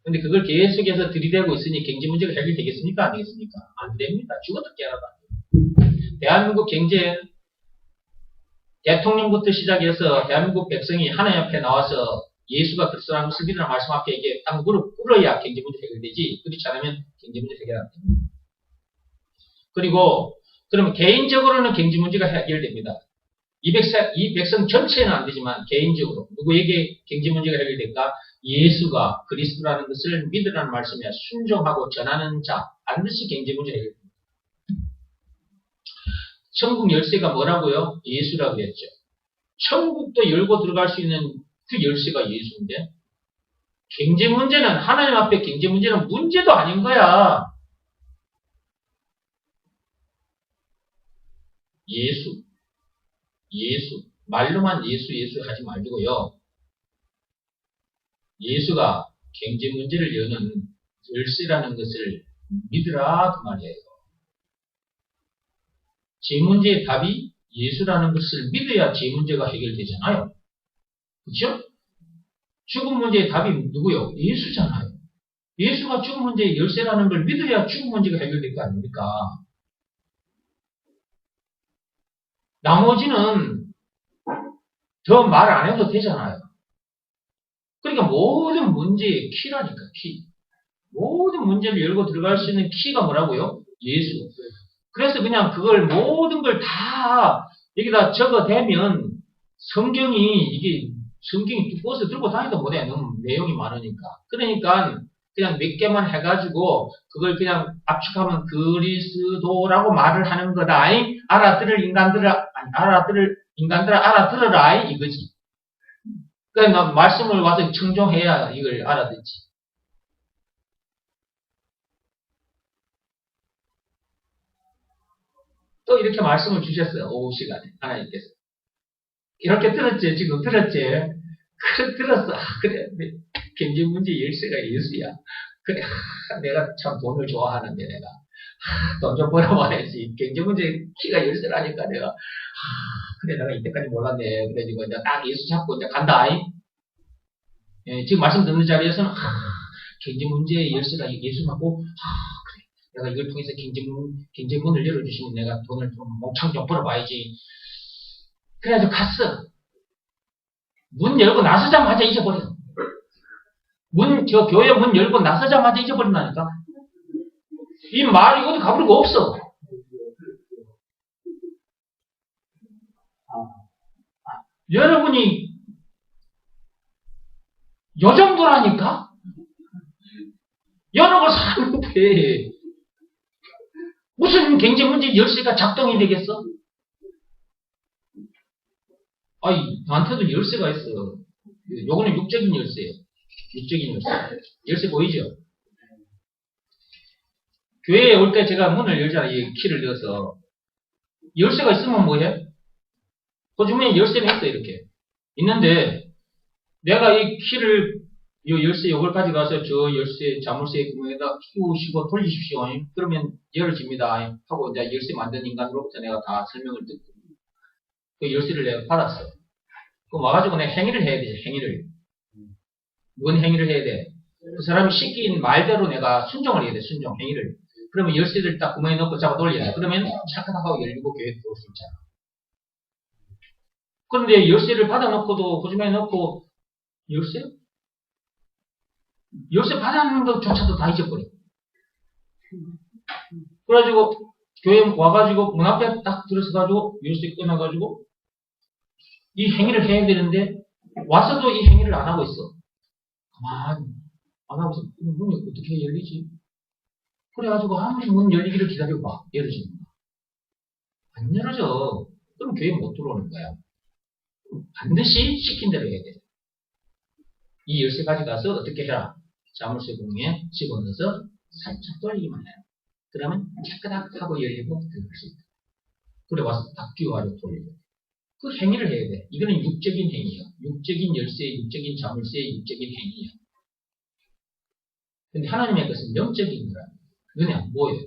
근데 그걸 계속해서 들이대고 있으니 경제 문제가 해결되겠습니까? 안 되겠습니까? 안 됩니다. 죽어도 깨어나도 안 됩니다. 대한민국 경제, 대통령부터 시작해서 대한민국 백성이 하나님 앞에 나와서 예수가 그리스도라는 것을 믿으라는 말씀 앞에 이게 딱 무릎 꿇어야 경제 문제 해결되지. 그렇지 않으면 경제 문제 해결 안 됩니다. 그리고, 그러면 개인적으로는 경제 문제가 해결됩니다. 이 백성 전체는 안 되지만 개인적으로 누구에게 경제 문제가 해결될까? 예수가 그리스도라는 것을 믿으라는 말씀에 순종하고 전하는 자 반드시 경제 문제 해결됩니다. 천국 열쇠가 뭐라고요? 예수라고 했죠. 천국도 열고 들어갈 수 있는 그 열쇠가 예수인데, 경제 문제는, 하나님 앞에 경제 문제는 문제도 아닌 거야. 예수. 말로만 예수 하지 말고요. 예수가 경제 문제를 여는 열쇠라는 것을 믿으라 그 말이에요. 제 문제의 답이 예수라는 것을 믿어야 제 문제가 해결되잖아요. 그렇죠? 죽음 문제의 답이 누구요? 예수잖아요. 예수가 죽음 문제의 열쇠라는 걸 믿어야 죽음 문제가 해결될 거 아닙니까? 나머지는 더 말 안 해도 되잖아요. 그러니까 모든 문제의 키라니까, 키. 모든 문제를 열고 들어갈 수 있는 키가 뭐라고요? 예수. 그래서 그냥 그걸 모든 걸 다 여기다 적어대면 성경이 두꺼워서 들고 다니도 못해. 너무 내용이 많으니까. 그러니까 그냥 몇 개만 해가지고 그걸 그냥 압축하면 그리스도라고 말을 하는 거다. 알아들을 인간들아 알아들어라 이거지. 그러니까 말씀을 와서 청종해야 이걸 알아듣지. 또 이렇게 말씀을 주셨어요. 오후 시간에 하나님께서. 이렇게 들었지? 지금 들었지? 그래 들었어. 그래 경제 문제 열쇠가 예수야. 그래 내가 참 돈을 좋아하는데 내가 돈 좀 벌어봐야지. 경제 문제 키가 열쇠라니까 내가 그래 내가 이때까지 몰랐네. 그래가지고 이제 딱 예수 잡고 이제 간다. 예, 지금 말씀 듣는 자리에서는 경제 문제의 열쇠가 예수하고 그래 내가 이걸 통해서 경제 문을 열어주시면 내가 돈을 좀 몽창 좀 벌어봐야지. 그래가지고 갔어. 문 열고 나서자마자 잊어버려. 교회 문 열고 나서자마자 잊어버린다니까. 이 말이 어디 가버리고 없어. 여러분이 요 정도라니까? 여러 걸 사는데 무슨 경제 문제 열쇠가 작동이 되겠어? 아니, 나한테도 열쇠가 있어. 요거는 육적인 열쇠예요. 육적인 열쇠. 열쇠 보이죠? 교회에 올 때 제가 문을 열잖아요. 이 키를 넣어서. 열쇠가 있으면 뭐해? 호주머니에 열쇠는 있어, 이렇게. 있는데, 내가 이 키를, 요 열쇠, 요걸 가져가서 저 열쇠, 자물쇠 구멍에다 끼우시고 돌리십시오. 그러면 열어집니다. 하고 이제 열쇠 만든 인간으로부터 내가 다 설명을 듣고. 그 열쇠를 내가 받았어. 그럼 와가지고 내가 행위를 해야 되지, 행위를. 뭔 행위를 해야 돼? 그 사람이 시킨 말대로 내가 순종을 해야 돼, 순종, 행위를. 그러면 열쇠를 딱 구멍에 넣고 잡아 돌려야 돼. 그러면 차크하고 열리고 교회에 들어올 수 있잖아. 그런데 열쇠를 받아놓고도 호주머니에 넣고, 열쇠? 열쇠 받아놓는 것조차도 다 잊어버려. 그래가지고 교회 와가지고 문 앞에 딱 들어서가지고 열쇠 끊어가지고 이 행위를 해야 되는데 와서도 이 행위를 안 하고 있어. 가만히 안 하고 있어. 문이 어떻게 열리지? 그래가지고 아무리 문 열리기를 기다려봐. 열어지는 거야. 안 열어져. 그럼 교회 못 들어오는 거야. 반드시 시킨 대로 해야 돼. 이 열쇠 가져가서 어떻게 해라? 자물쇠 구멍에 집어넣어서 살짝 돌리기만 해요. 그러면 깨끗하고 열리고 들어갈 수 있다. 그래 와서 딱 끼워가지고 돌리고. 그 행위를 해야 돼. 이거는 육적인 행위야. 육적인 열쇠, 육적인 자물쇠, 육적인 행위야. 근데 하나님의 것은 영적인 거라. 눈에 안 보여요.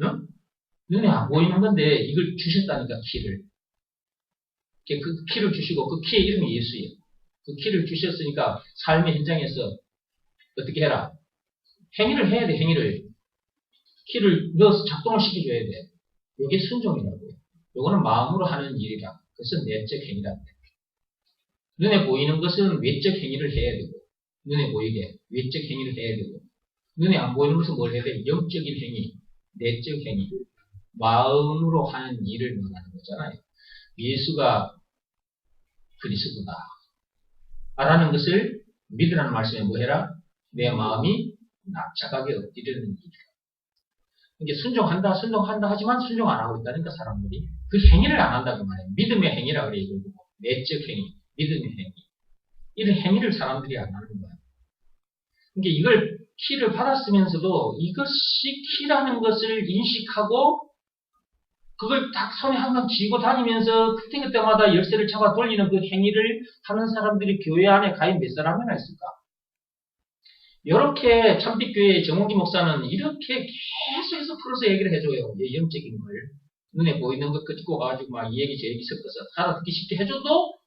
응? 눈에 안 보이는 건데 이걸 주셨다니까, 키를. 그 키를 주시고 그 키의 이름이 예수예요. 그 키를 주셨으니까 삶의 현장에서 어떻게 해라? 행위를 해야 돼, 행위를. 키를 넣어서 작동을 시켜줘야 돼. 이게 순종이라고요. 이거는 마음으로 하는 일이라. 그것은 내적 행위다. 눈에 보이는 것은 외적 행위를 해야 되고, 눈에 보이게 외적 행위를 해야 되고, 눈에 안 보이는 것은 뭘 해야 돼? 영적인 행위, 내적 행위. 마음으로 하는 일을 말하는 거잖아요. 예수가 그리스도다. 라는 것을 믿으라는 말씀에 뭐 해라? 내 마음이 납작하게 엎드리는 일이다. 이게 순종한다 하지만 순종 안 하고 있다니까, 사람들이. 그 행위를 안 한다고 말해요. 믿음의 행위라 그래요, 이걸 보고. 내적 행위, 믿음의 행위. 이런 행위를 사람들이 안 하는 거야. 그러니까 이걸 키를 받았으면서도 이것이 키라는 것을 인식하고 그걸 딱 손에 항상 쥐고 다니면서 그때그때마다 열쇠를 잡아 돌리는 그 행위를 하는 사람들이 교회 안에 과연 몇 사람이나 있을까? 이렇게 참빛교회의 정홍기 목사는 이렇게 계속해서 풀어서 얘기를 해줘요. 영적인 걸. 눈에 보이는 것 끄집고 가지고 막 이 얘기 저 얘기 섞어서 알아듣기 쉽게 해줘도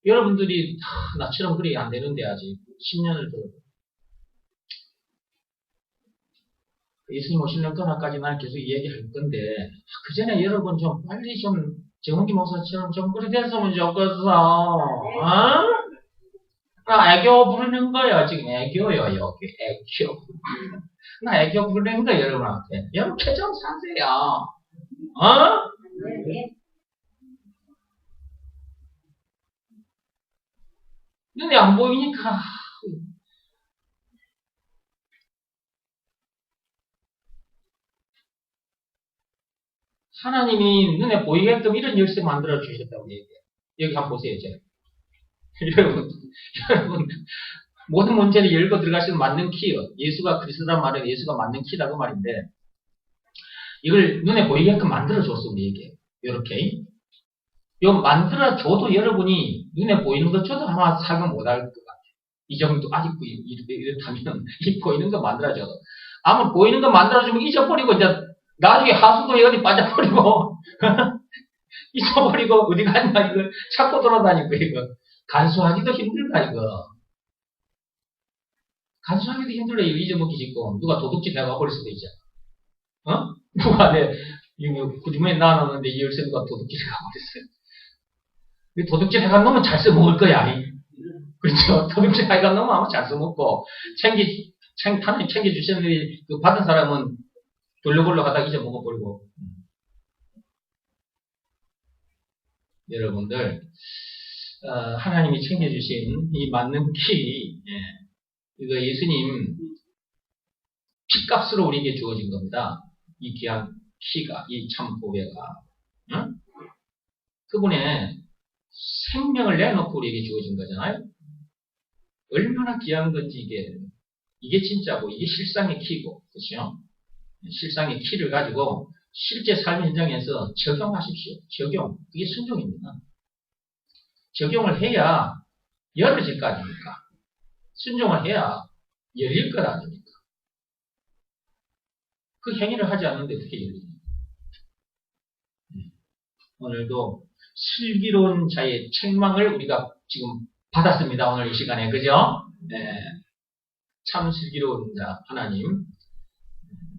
여러분들이 나처럼 그리 안 되는데 아직 10년을 더 예수님 오시는 그날까지 난 계속 얘기할 건데 그 전에 여러분 좀 빨리 좀 정홍기 목사처럼 좀 그리 됐으면 좋겠어. 어? 나 애교 부르는 거야 지금. 애교요 여기 애교. 나 애교 부르는 거 여러분한테. 이렇게 좀 사세요. 어? 눈에 안 보이니까. 하나님이 눈에 보이게끔 이런 열쇠 만들어 주셨다고 얘기해요. 여기 한번 보세요, 이제. 여러분, 모든 문제를 열고 들어갈 수 있는 맞는 키요. 예수가 그리스도란 말은 예수가 맞는 키라고 말인데, 이걸 눈에 보이게끔 만들어 줬어, 우리에게. 요렇게. 요 만들어 줘도 여러분이 눈에 보이는 것 줘도 아마 사용 못할 것 같아요. 이 정도, 아직도 이렇다면, 이 보이는 거 만들어 줘도. 아마 보이는 거 만들어 주면 잊어버리고, 이제 나중에 하수도에 어디 빠져버리고, 잊어버리고, 어디 갔나, 이거 찾고 돌아다니고, 이거. 간수하기도 힘들다, 이거. 간수하기도 힘들어, 이거 잊어먹기 쉽고. 누가 도둑질 해가버릴 수도 있잖아. 어? 누가 이거 구주머니에 놔놨는데 이 열쇠 누가 도둑질 해가버렸어요. 도둑질 해간 놈은 잘 써먹을 거야. 그렇죠? 도둑질 해간 놈은 아마 잘 써먹고, 하나님 챙겨주셨는데, 그 받은 사람은 돌려볼려 하다가 잊어먹어버리고. 여러분들, 하나님이 챙겨주신 이 맞는 키, 이거 예수님 피값으로 우리에게 주어진 겁니다. 이 귀한 키가, 이 참 보배가. 응? 그분의 생명을 내놓고 우리에게 주어진 거잖아요. 얼마나 귀한 건지 이게 진짜고, 이게 실상의 키고, 그렇죠? 실상의 키를 가지고 실제 삶 현장에서 적용하십시오. 적용. 그게 순종입니다. 적용을 해야 열어질 거 아닙니까? 순종을 해야 열릴 거 아닙니까? 그 행위를 하지 않는데 어떻게 열리냐? 오늘도 슬기로운 자의 책망을 우리가 지금 받았습니다. 오늘 이 시간에. 그죠? 네. 참 슬기로운 자, 하나님.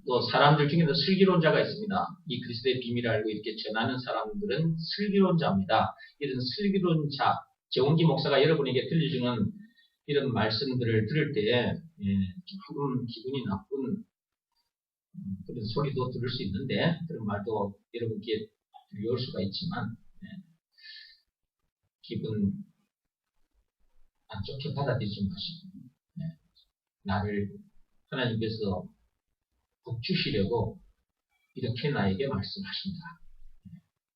또 사람들 중에도 슬기로운 자가 있습니다. 이 그리스도의 비밀을 알고 이렇게 전하는 사람들은 슬기로운 자입니다. 이런 슬기로운 자, 정홍기 목사가 여러분에게 들려주는 이런 말씀들을 들을 때 조금 기분이 나쁜 그런 소리도 들을 수 있는데 그런 말도 여러분께 들려올 수가 있지만 기분 안 좋게 받아들이지 마시고 나를 하나님께서 복 주시려고 이렇게 나에게 말씀하신다.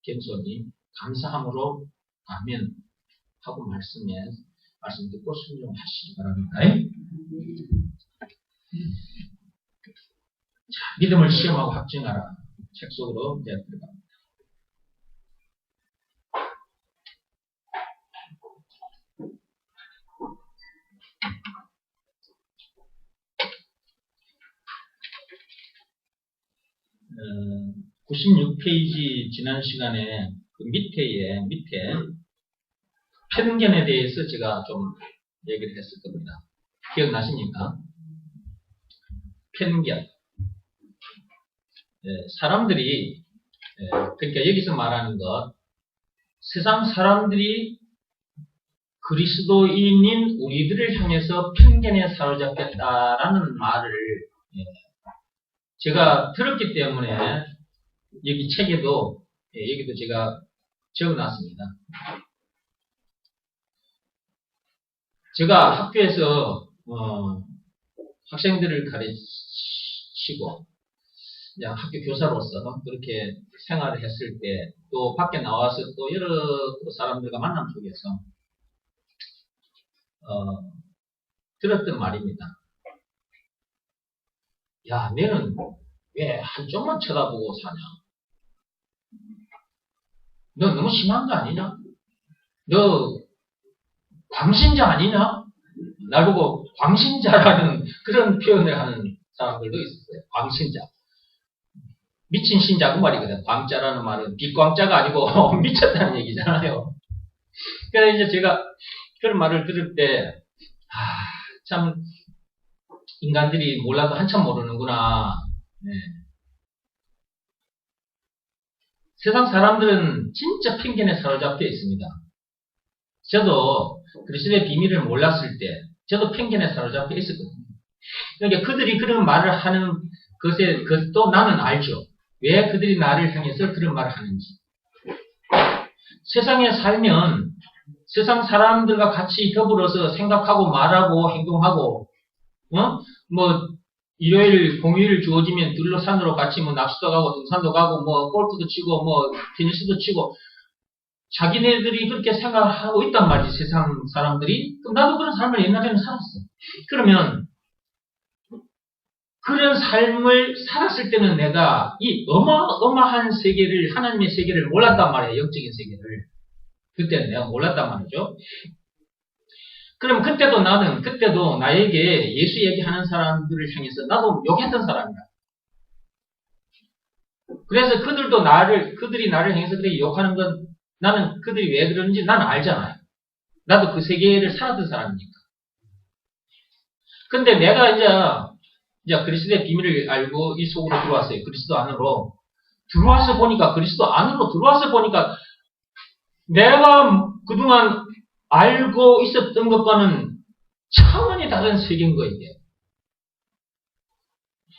겸손히 감사함으로 아멘 하고 말씀 듣고 순종하시기 바랍니다. 자, 믿음을 시험하고 확증하라. 책 속으로 이제 들어갑니다. 어, 96페이지 지난 시간에 그 밑에 편견에 대해서 제가 좀 얘기를 했을 겁니다. 기억나십니까? 편견. 사람들이 그러니까 여기서 말하는 것 세상 사람들이 그리스도인인 우리들을 향해서 편견에 사로잡혔다라는 말을 제가 들었기 때문에 여기 책에도 여기도 제가 적어놨습니다. 제가 학교에서 학생들을 가르치고 이제 학교 교사로서 그렇게 생활을 했을 때, 또 밖에 나와서 또 여러 사람들과 만남 속에서, 들었던 말입니다. 야, 너는 왜 한쪽만 쳐다보고 사냐? 너 너무 심한 거 아니냐? 너 광신자 아니냐? 날 보고 광신자라는 그런 표현을 하는 사람들도 있었어요. 광신자. 미친 신자 그 말이거든. 광자라는 말은 빛광자가 아니고 미쳤다는 얘기잖아요. 그래서 이제 제가 그런 말을 들을 때, 참, 인간들이 몰라도 한참 모르는구나. 네. 세상 사람들은 진짜 편견에 사로잡혀 있습니다. 저도 그리스도의 비밀을 몰랐을 때, 저도 편견에 사로잡혀 있었거든요. 그러니까 그들이 그런 말을 하는 것에, 또 나는 알죠. 왜 그들이 나를 향해서 그런 말을 하는지. 세상에 살면 세상 사람들과 같이 더불어서 생각하고 말하고 행동하고, 일요일, 공휴일 주어지면 둘러 산으로 같이 낚시도 가고 등산도 가고 골프도 치고 테니스도 치고 자기네들이 그렇게 생각하고 있단 말이지, 세상 사람들이. 그럼 나도 그런 삶을 옛날에는 살았어. 그러면 그런 삶을 살았을 때는 내가 이 어마어마한 세계를, 하나님의 세계를 몰랐단 말이에요. 영적인 세계를. 그때는 내가 몰랐단 말이죠. 그럼 그때도 나에게 예수 얘기하는 사람들을 향해서 나도 욕했던 사람이야. 그래서 그들이 나를 향해서 그렇게 욕하는 건 나는 그들이 왜 그러는지 나는 알잖아요. 나도 그 세계를 살았던 사람이니까. 근데 내가 이제 그리스도의 비밀을 알고 이 속으로 들어왔어요. 그리스도 안으로. 그리스도 안으로 들어와서 보니까 내가 그동안 알고 있었던 것과는 차원이 다른 세계인 거예요.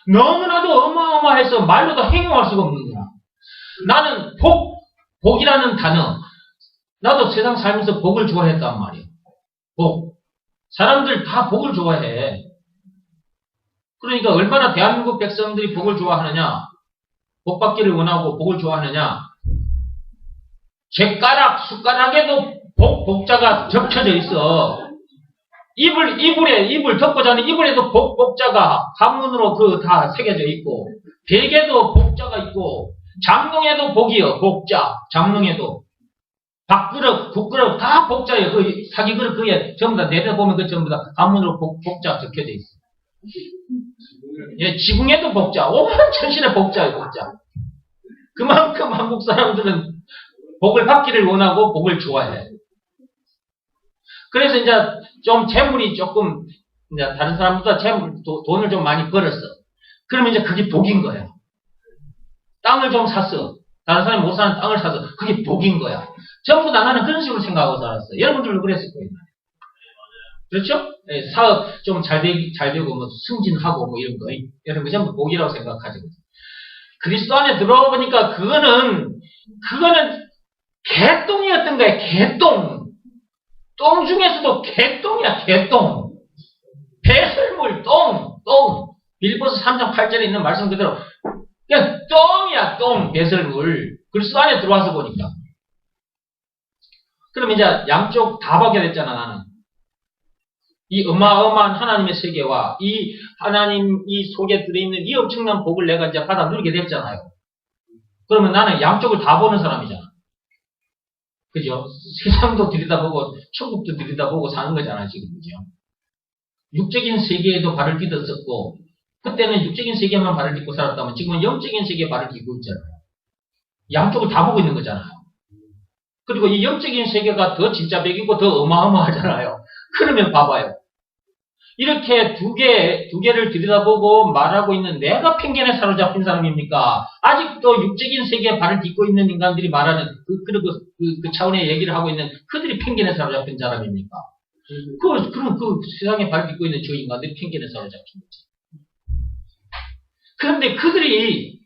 너무나도 어마어마해서 말로도 행용할 수가 없는 거야. 나는 복이라는 단어, 나도 세상 살면서 복을 좋아했단 말이에요. 복. 사람들 다 복을 좋아해. 그러니까 얼마나 대한민국 백성들이 복을 좋아하느냐, 복 받기를 원하고 복을 좋아하느냐, 숟가락에도 복자가 적혀져 있어. 이불 덮고 자는 이불에도 복자가 가문으로 다 새겨져 있고, 베개도 복자가 있고, 장롱에도 복이요, 복자. 장롱에도. 밥그릇, 국그릇 다 복자예요. 사기 그릇 그게 전부 다 내려보면 그 전부 다 가문으로 복자 적혀져 있어. 예, 지붕에도 복자. 온 천신의 복자예요, 복자. 그만큼 한국 사람들은 복을 받기를 원하고 복을 좋아해. 그래서 이제 좀 재물이 조금, 이제 다른 사람보다 돈을 좀 많이 벌었어. 그러면 이제 그게 복인 거야. 땅을 좀 샀어. 다른 사람이 못 사는 땅을 사서 그게 복인 거야. 전부 다 나는 그런 식으로 생각하고 살았어. 여러분들도 그랬을 거예요. 그렇죠? 네, 사업 좀 잘 되고, 승진하고, 이런 거 전부 복이라고 생각하죠. 그리스도 안에 들어보니까 그거는 개똥이었던 거야, 개똥. 똥 중에서도 개똥이야, 개똥. 배설물, 똥. 빌립보서 3장 8절에 있는 말씀 그대로. 그냥 똥이야, 똥, 배설물. 그리스도 안에 들어와서 보니까. 그럼 이제 양쪽 다 받게 됐잖아, 나는. 이 어마어마한 하나님의 세계와 이 하나님 이 속에 들어있는 이 엄청난 복을 내가 이제 받아 누리게 됐잖아요. 그러면 나는 양쪽을 다 보는 사람이잖아. 그죠? 세상도 들여다보고 천국도 들여다보고 사는 거잖아, 지금. 그죠? 육적인 세계에도 발을 디뎠었고, 그때는 육적인 세계만 발을 딛고 살았다면 지금은 영적인 세계에 발을 딛고 있잖아요. 양쪽을 다 보고 있는 거잖아요. 그리고 이 영적인 세계가 더 진짜 백이고 더 어마어마하잖아요. 그러면 봐봐요. 이렇게 두 개를 들여다보고 말하고 있는 내가 편견에 사로잡힌 사람입니까? 아직도 육적인 세계에 발을 딛고 있는 인간들이 말하는 그 차원의 얘기를 하고 있는 그들이 편견에 사로잡힌 사람입니까? 그럼 그 세상에 발을 딛고 있는 저 인간들이 편견에 사로잡힌 거지. 그런데 그들이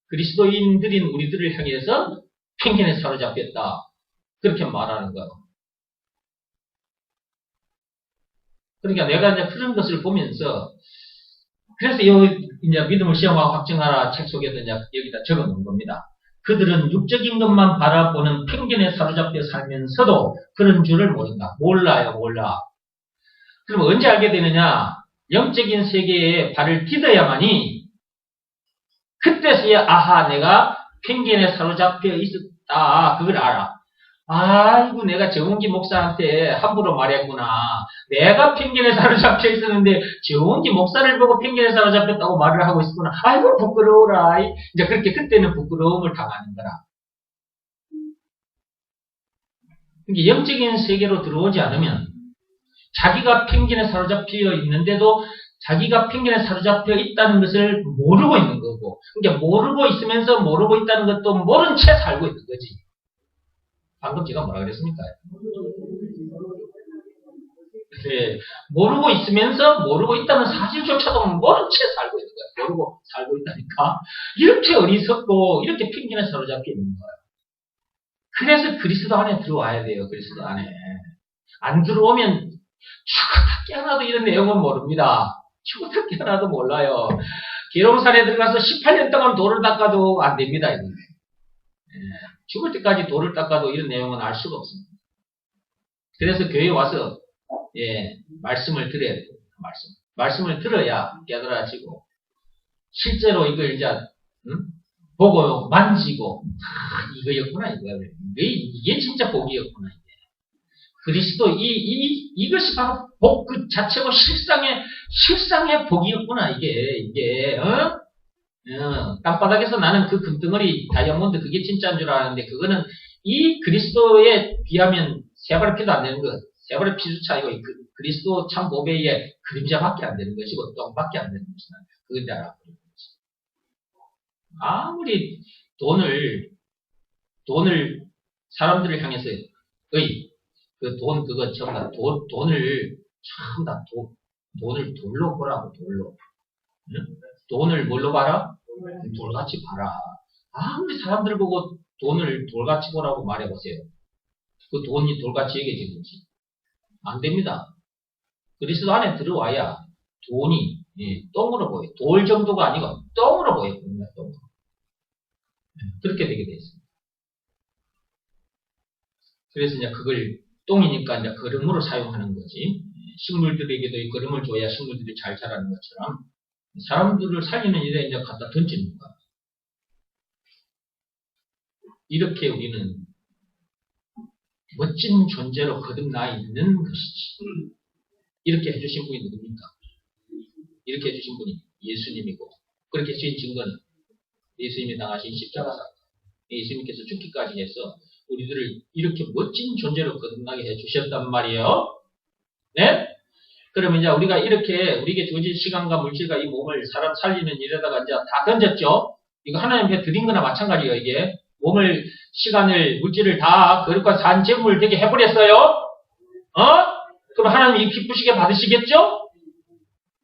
그리스도인들인 우리들을 향해서 편견에 사로잡혔다. 그렇게 말하는 거예요. 그러니까 내가 이제 그런 것을 보면서 그래서 이제 믿음을 시험하고 확증하라 책 속에도 이제 여기다 적어 놓은 겁니다. 그들은 육적인 것만 바라보는 편견에 사로잡혀 살면서도 그런 줄을 모른다. 몰라요, 몰라. 그럼 언제 알게 되느냐? 영적인 세계에 발을 디뎌야만이 그때서야 아하 내가 편견에 사로잡혀 있었다. 그걸 알아. 아이고 내가 정은기 목사한테 함부로 말했구나. 내가 편견에 사로잡혀 있었는데 정은기 목사를 보고 편견에 사로잡혔다고 말을 하고 있었구나. 아이고 부끄러워라. 이제 그렇게 그때는 부끄러움을 당하는 거라. 그러니까 영적인 세계로 들어오지 않으면 자기가 편견에 사로잡혀 있는데도 자기가 편견에 사로잡혀 있다는 것을 모르고 있는 거고, 그러니까 모르고 있으면서 모르고 있다는 것도 모른 채 살고 있는 거지. 방금 제가 뭐라 그랬습니까? 네, 모르고 있으면서 모르고 있다는 사실조차도 모른 채 살고 있는 거야. 모르고 살고 있다니까. 이렇게 어리석고 이렇게 편견에 사로잡혀 있는 거야. 그래서 그리스도 안에 들어와야 돼요. 그리스도 안에. 안 들어오면 죽었다 깨어나도 이런 내용은 모릅니다. 죽었다 깨어나도 몰라요. 계룡산에 들어가서 18년 동안 돌을 닦아도 안 됩니다. 이건. 죽을 때까지 돌을 닦아도 이런 내용은 알 수가 없습니다. 그래서 교회에 와서 말씀을 들어야 돼요. 말씀을 들어야 깨달아지고 실제로 이걸 이제 보고 만지고 이거였구나 이게 진짜 복이었구나. 그리스도 이것이 바로 복 그 자체고 실상의 복이었구나. 이게 땅바닥에서 나는 그 금덩어리 다이아몬드 그게 진짜인 줄 알았는데 그거는 이 그리스도에 비하면 세 발의 피도 안 되는 것, 세 발의 피조차 이거 그리스도 참 보배의 그림자밖에 안 되는 것이고 똥밖에 안 되는 것이다. 그걸 알아버린 거지. 아무리 돈을 사람들을 향해서 그거 전부 다 돈을 전부 다 돈을 돌로 보라고 돌로. 응? 돈을 뭘로 봐라? 돌같이 봐라. 아무리 사람들 보고 돈을 돌같이 보라고 말해보세요. 그 돈이 돌같이 여겨지는지. 안 됩니다. 그리스도 안에 들어와야 돈이 똥으로 보여요. 돌 정도가 아니고 똥으로 보여요. 똥으로. 그렇게 되게 돼 있습니다. 그래서 이제 그걸 똥이니까 이제 거름으로 사용하는 거지. 식물들에게도 이 거름을 줘야 식물들이 잘 자라는 것처럼 사람들을 살리는 일에 이제 갖다 던지는 거야. 이렇게 우리는 멋진 존재로 거듭나 있는 것이지. 이렇게 해주신 분이 누굽니까? 이렇게 해주신 분이 예수님이고, 그렇게 해주신 증거는 예수님이 당하신 십자가 사건. 예수님께서 죽기까지 해서 우리들을 이렇게 멋진 존재로 거듭나게 해주셨단 말이에요. 네? 그러면 이제 우리가 이렇게 우리에게 주어진 시간과 물질과 이 몸을 사람 살리는 일에다가 이제 다 던졌죠? 이거 하나님 앞에 드린 거나 마찬가지예요, 이게. 몸을, 시간을, 물질을 다 거룩한 산 제물 되게 해버렸어요? 그럼 하나님이 기쁘시게 받으시겠죠?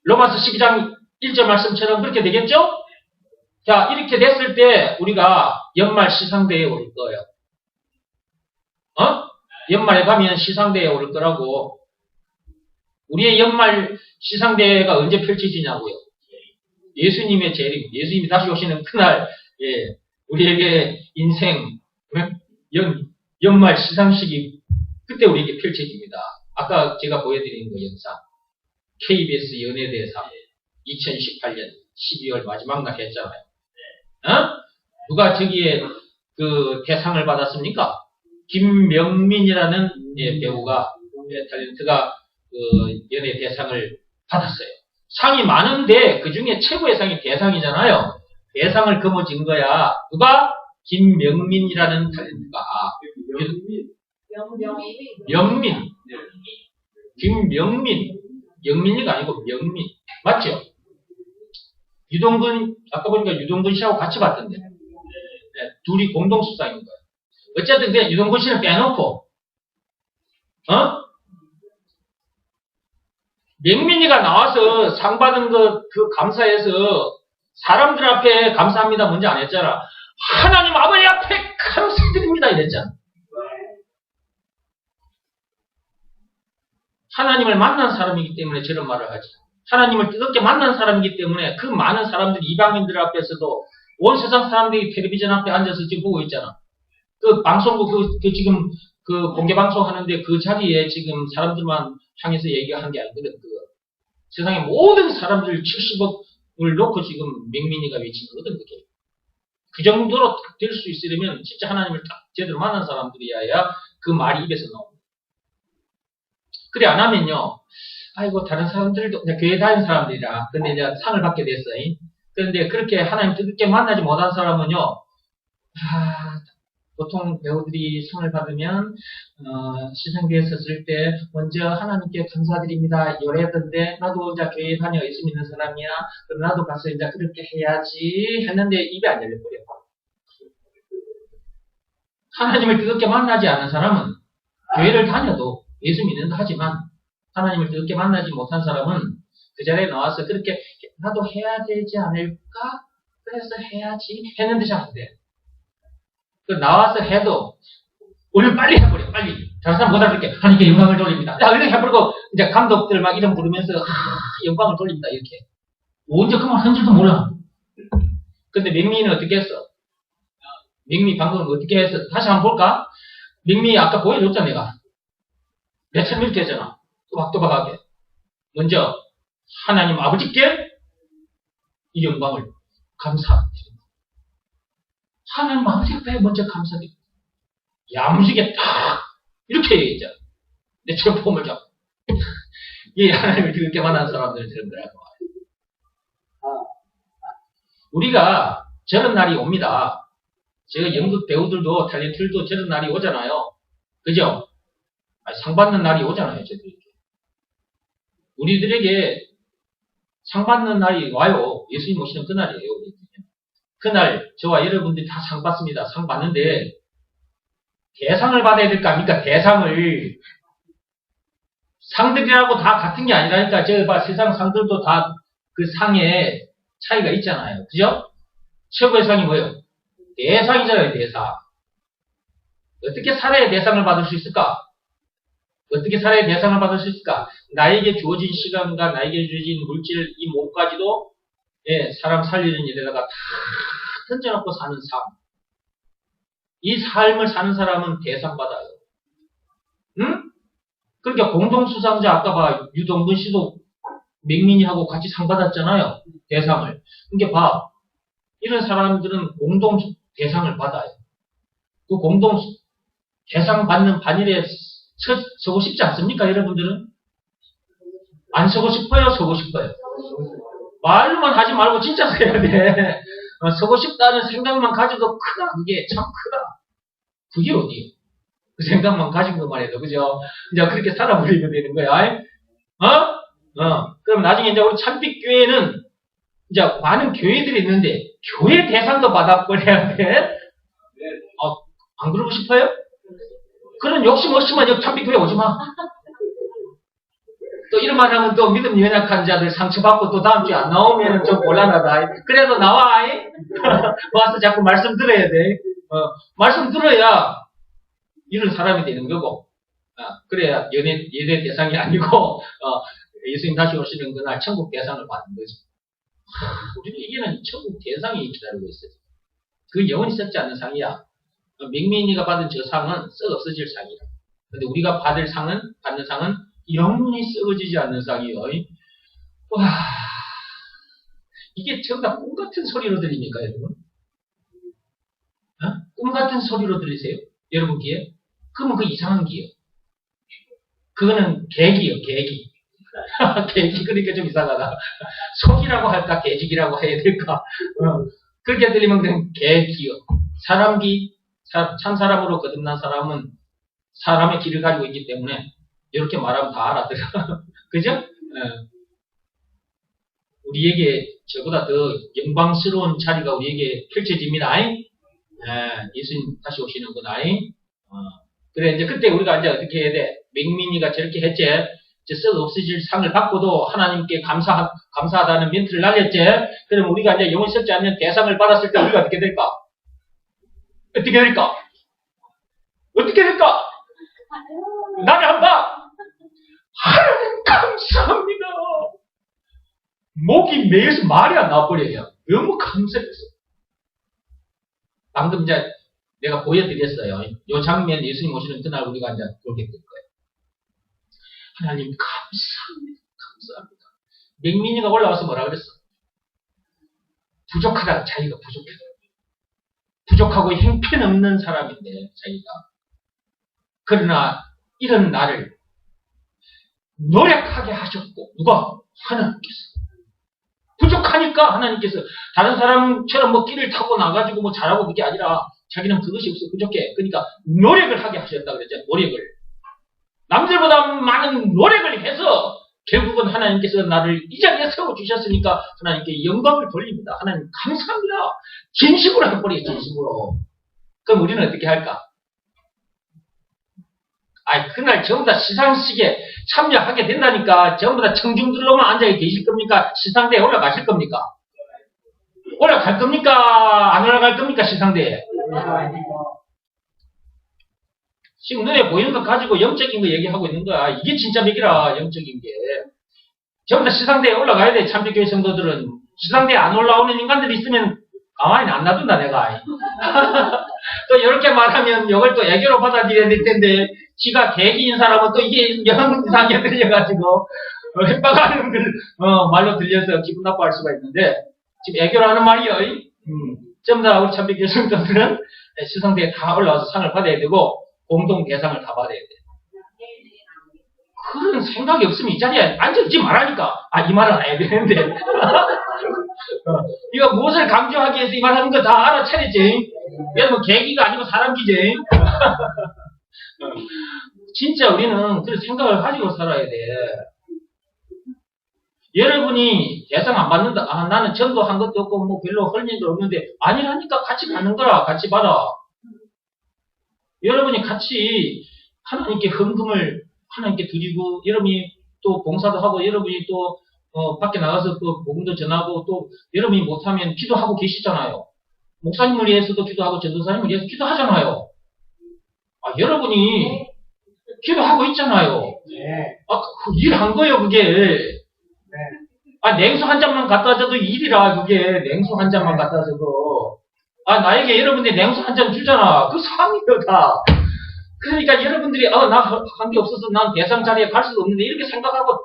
로마서 12장 1절 말씀처럼 그렇게 되겠죠? 자, 이렇게 됐을 때 우리가 연말 시상대에 올 거예요. 연말에 가면 시상대에 올 거라고. 우리의 연말 시상대가 언제 펼쳐지냐고요. 예수님의 재림, 예수님이 다시 오시는 그날, 우리에게 인생, 연말 시상식이 그때 우리에게 펼쳐집니다. 아까 제가 보여드린 그 영상. KBS 연예대상 2018년 12월 마지막 날 했잖아요. 누가 저기에 그 대상을 받았습니까? 김명민이라는 배우가, 탤런트가 그 연예 대상을 받았어요. 상이 많은데 그 중에 최고의 상이 대상이잖아요. 대상을 거머쥔 거야. 누가? 김명민이라는 탤런트가. 명민. 김명민. 영민이가 아니고 명민. 맞죠? 유동근, 아까 보니까 유동근 씨하고 같이 봤던데. 둘이 공동수상인 거예요. 어쨌든 그냥 유동근 씨는 빼놓고, 명민이가 나와서 상 받은 그 감사해서 사람들 앞에 감사합니다 먼저 안 했잖아. 하나님 아버지 앞에 감사드립니다 이랬잖아. 하나님을 만난 사람이기 때문에 저런 말을 하지. 하나님을 뜨겁게 만난 사람이기 때문에 그 많은 사람들, 이방인들 앞에서도 온 세상 사람들이 텔레비전 앞에 앉아서 지금 보고 있잖아. 그 방송국, 지금 그 공개 방송 하는데 그 자리에 지금 사람들만 향해서 얘기한 게 아니거든. 세상의 모든 사람들 70억을 놓고 지금 맹민이가 외친 거거든, 그게. 그 정도로 딱 될 수 있으려면 진짜 하나님을 딱 제대로 만난 사람들이어야 그 말이 입에서 나옵니다. 그래 안 하면요. 아이고 다른 사람들도 교회 다니는 사람들이라. 근데 이제 상을 받게 됐어요. 그런데 그렇게 하나님 뜨겁게 만나지 못한 사람은요. 보통 배우들이 상을 받으면 시상대에 섰을 때 먼저 하나님께 감사드립니다. 이러던데 나도 이제 교회에 다녀 예수 믿는 사람이야. 그럼 나도 가서 이제 그렇게 해야지 했는데 입이 안 열려버려. 하나님을 뜨겁게 만나지 않은 사람은 교회를 다녀도 예수 믿는다 하지만 하나님을 뜨겁게 만나지 못한 사람은 그 자리에 나와서 그렇게 나도 해야 되지 않을까? 그래서 해야지 했는데 잘 안 돼. 나와서 해도 오늘 빨리 해버려. 빨리. 다른 사람 못 알아듣게 하나님께 영광을 돌립니다. 자, 이렇게 해버리고 이제 감독들 막 이름 부르면서 영광을 돌립니다. 이렇게. 언제 그만 한 줄도 몰라. 근데 맹미는 어떻게 했어? 맹미 방금 어떻게 했어? 다시 한번 볼까? 맹미 아까 보여줬잖아 내가. 내처럼 이렇게 했잖아. 또박또박하게. 먼저 하나님 아버지께 이 영광을 감사합니다. 하나님 아버지 앞에 먼저 감사드립니다. 야무지게 딱 이렇게 얘기했죠. 내처럼 폼을 잡고. 이 하나님을 그렇게 만난 사람들은 저런 거라고. 우리가 저런 날이 옵니다. 제가 연극 배우들도 탤런트들도 저런 날이 오잖아요. 그죠? 상 받는 날이 오잖아요. 저들에게. 우리들에게 상 받는 날이 와요. 예수님 오시는 그날이에요. 그날 저와 여러분들이 다 상 받습니다. 상 받는데 대상을 받아야 될 거 아닙니까? 대상을. 상들이라고 다 같은 게 아니라니까. 저 봐, 세상 상들도 다 그 상에 차이가 있잖아요. 그죠? 최고의 상이 뭐예요? 대상이잖아요. 대상. 어떻게 살아야 대상을 받을 수 있을까? 어떻게 살아야 대상을 받을 수 있을까? 나에게 주어진 시간과 나에게 주어진 물질, 이 몸까지도 사람 살리는 일에다가 다 던져놓고 사는 삶. 이 삶을 사는 사람은 대상 받아요. 응? 그러니까 공동수상자 아까 봐 유동근 씨도 맹민이하고 같이 상 받았잖아요. 대상을. 그러니까 봐. 이런 사람들은 공동 대상을 받아요. 그 공동 대상 받는 반일에 서고 싶지 않습니까? 여러분들은? 안 서고 싶어요? 서고 싶어요? 말로만 하지 말고 진짜 서야 돼. 서고 싶다는 생각만 가져도 크다. 그게 참 크다. 그게 어디예요? 그 생각만 가진 것만 해도, 그죠? 이제 그렇게 살아버리게 되는 거야. 그럼 나중에 이제 우리 참빛교회는 이제 많은 교회들이 있는데, 교회 대상도 받아버려야 돼? 안 그러고 싶어요? 그런 욕심 없이만 여기 참빛교회 오지 마. 또 이런 말 하면 또 믿음 연약한 자들 상처받고 또 다음 주에 안 나오면 좀 곤란하다. 그래도 나와. 와서 자꾸 말씀 들어야 돼. 말씀 들어야 이런 사람이 되는 거고. 그래야 연애 대상이 아니고, 예수님 다시 오시는 그날 천국 대상을 받는 거지. 우리는 이게는 천국 대상이 기다리고 있어요. 그 영원히 썩지 않는 상이야. 맹민이가 받은 저 상은 썩 없어질 상이야. 근데 우리가 받는 상은 영원히 썩어지지 않는 상이요. 와, 이게 전부 다 꿈 같은 소리로 들립니까, 여러분? 꿈 같은 소리로 들리세요? 여러분 귀에? 그러면 그 이상한 귀요. 그거는 개기요, 개기. 개기, 그러니까 좀 이상하다. 속이라고 할까, 개직이라고 해야 될까? 그렇게 들리면 그냥 개기요. 사람 귀, 참 사람으로 거듭난 사람은 사람의 귀를 가지고 있기 때문에 이렇게 말하면 다 알아들어. 그죠? 우리에게 저보다 더 영광스러운 자리가 우리에게 펼쳐집니다. 예수님 다시 오시는 구나. 그래, 이제 그때 우리가 이제 어떻게 해야 돼? 맹민이가 저렇게 했지? 이제 썩 없어질 상을 받고도 하나님께 감사하다는 멘트를 날렸지? 그럼 우리가 이제 영원히 썩지 않는 대상을 받았을 때 우리가 어떻게 될까? 어떻게 될까? 어떻게 될까? 나를 한번 봐! 하나님 감사합니다. 목이 메여서 말이 안 나와버려요. 너무 감사해서. 방금 이제 내가 보여드렸어요. 이 장면 예수님 오시는 그날 우리가 이제 그렇게 될 거예요. 하나님 감사합니다. 감사합니다. 맹민이가 올라와서 뭐라 그랬어? 부족하다. 자기가 부족해요. 부족하고 형편없는 사람인데 자기가. 그러나 이런 나를 노력하게 하셨고 누가? 하나님께서. 부족하니까 하나님께서 다른 사람처럼 뭐 길을 타고 나가지고 뭐 잘하고 그게 아니라 자기는 그것이 없어 부족해. 그러니까 노력을 하게 하셨다 그랬잖아요. 노력을. 남들보다 많은 노력을 해서 결국은 하나님께서 나를 이 자리에 세워주셨으니까 하나님께 영광을 돌립니다. 하나님 감사합니다. 진심으로 해버려요. 진심으로. 그럼 우리는 어떻게 할까? 그날 전부 다 시상식에 참여하게 된다니까 전부 다 청중들로만 앉아 계실 겁니까? 시상대에 올라가실 겁니까? 올라갈 겁니까? 안 올라갈 겁니까? 시상대에. 지금 눈에 보이는 것 가지고 영적인 거 얘기하고 있는 거야. 이게 진짜 맥이라, 영적인 게. 전부 다 시상대에 올라가야 돼. 참배교회 성도들은. 시상대에 안 올라오는 인간들이 있으면 가만히 안 놔둔다, 내가. 또 이렇게 말하면 이걸 또 애교로 받아들여야 될 텐데, 지가 계기인 사람은 또 이게 영상에 들려가지고, 협박하는 걸, 말로 들려서 기분 나빠할 수가 있는데, 지금 애교라는 말이요. 전부 다 우리 참배교회 성도들은 시상대에 다 올라와서 상을 받아야 되고, 공동 대상을 다 받아야 돼. 그런 생각이 없으면 이 자리에 앉아있지 말라니까. 이 말은 안 해야 되는데. 이거 무엇을 강조하기 위해서 이 말 하는 거 다 알아차리지. 얘는 뭐 계기가 아니고 사람기지. 진짜 우리는 그런 생각을 가지고 살아야 돼. 여러분이 대상 안 받는다. 나는 전도한 것도 없고 뭐 별로 할 일도 없는데 아니라니까 같이 가는 거라. 같이 받아. 여러분이 같이 하나님께 헌금을 하나님께 드리고 여러분이 또 봉사도 하고 여러분이 또 밖에 나가서 또 복음도 전하고 또 여러분이 못하면 기도하고 계시잖아요. 목사님을 위해서도 기도하고 전도사님을 위해서 기도하잖아요. 여러분이 기도하고 있잖아요. 일한 거예요 그게. 냉수 한 잔만 갖다 줘도 일이라 그게. 냉수 한 잔만 갖다 줘도. 나에게 여러분들이 냉수 한 잔 주잖아. 그 상이요, 다. 그러니까 여러분들이, 나 한 게 없어서 난 대상 자리에 갈 수도 없는데, 이렇게 생각하고,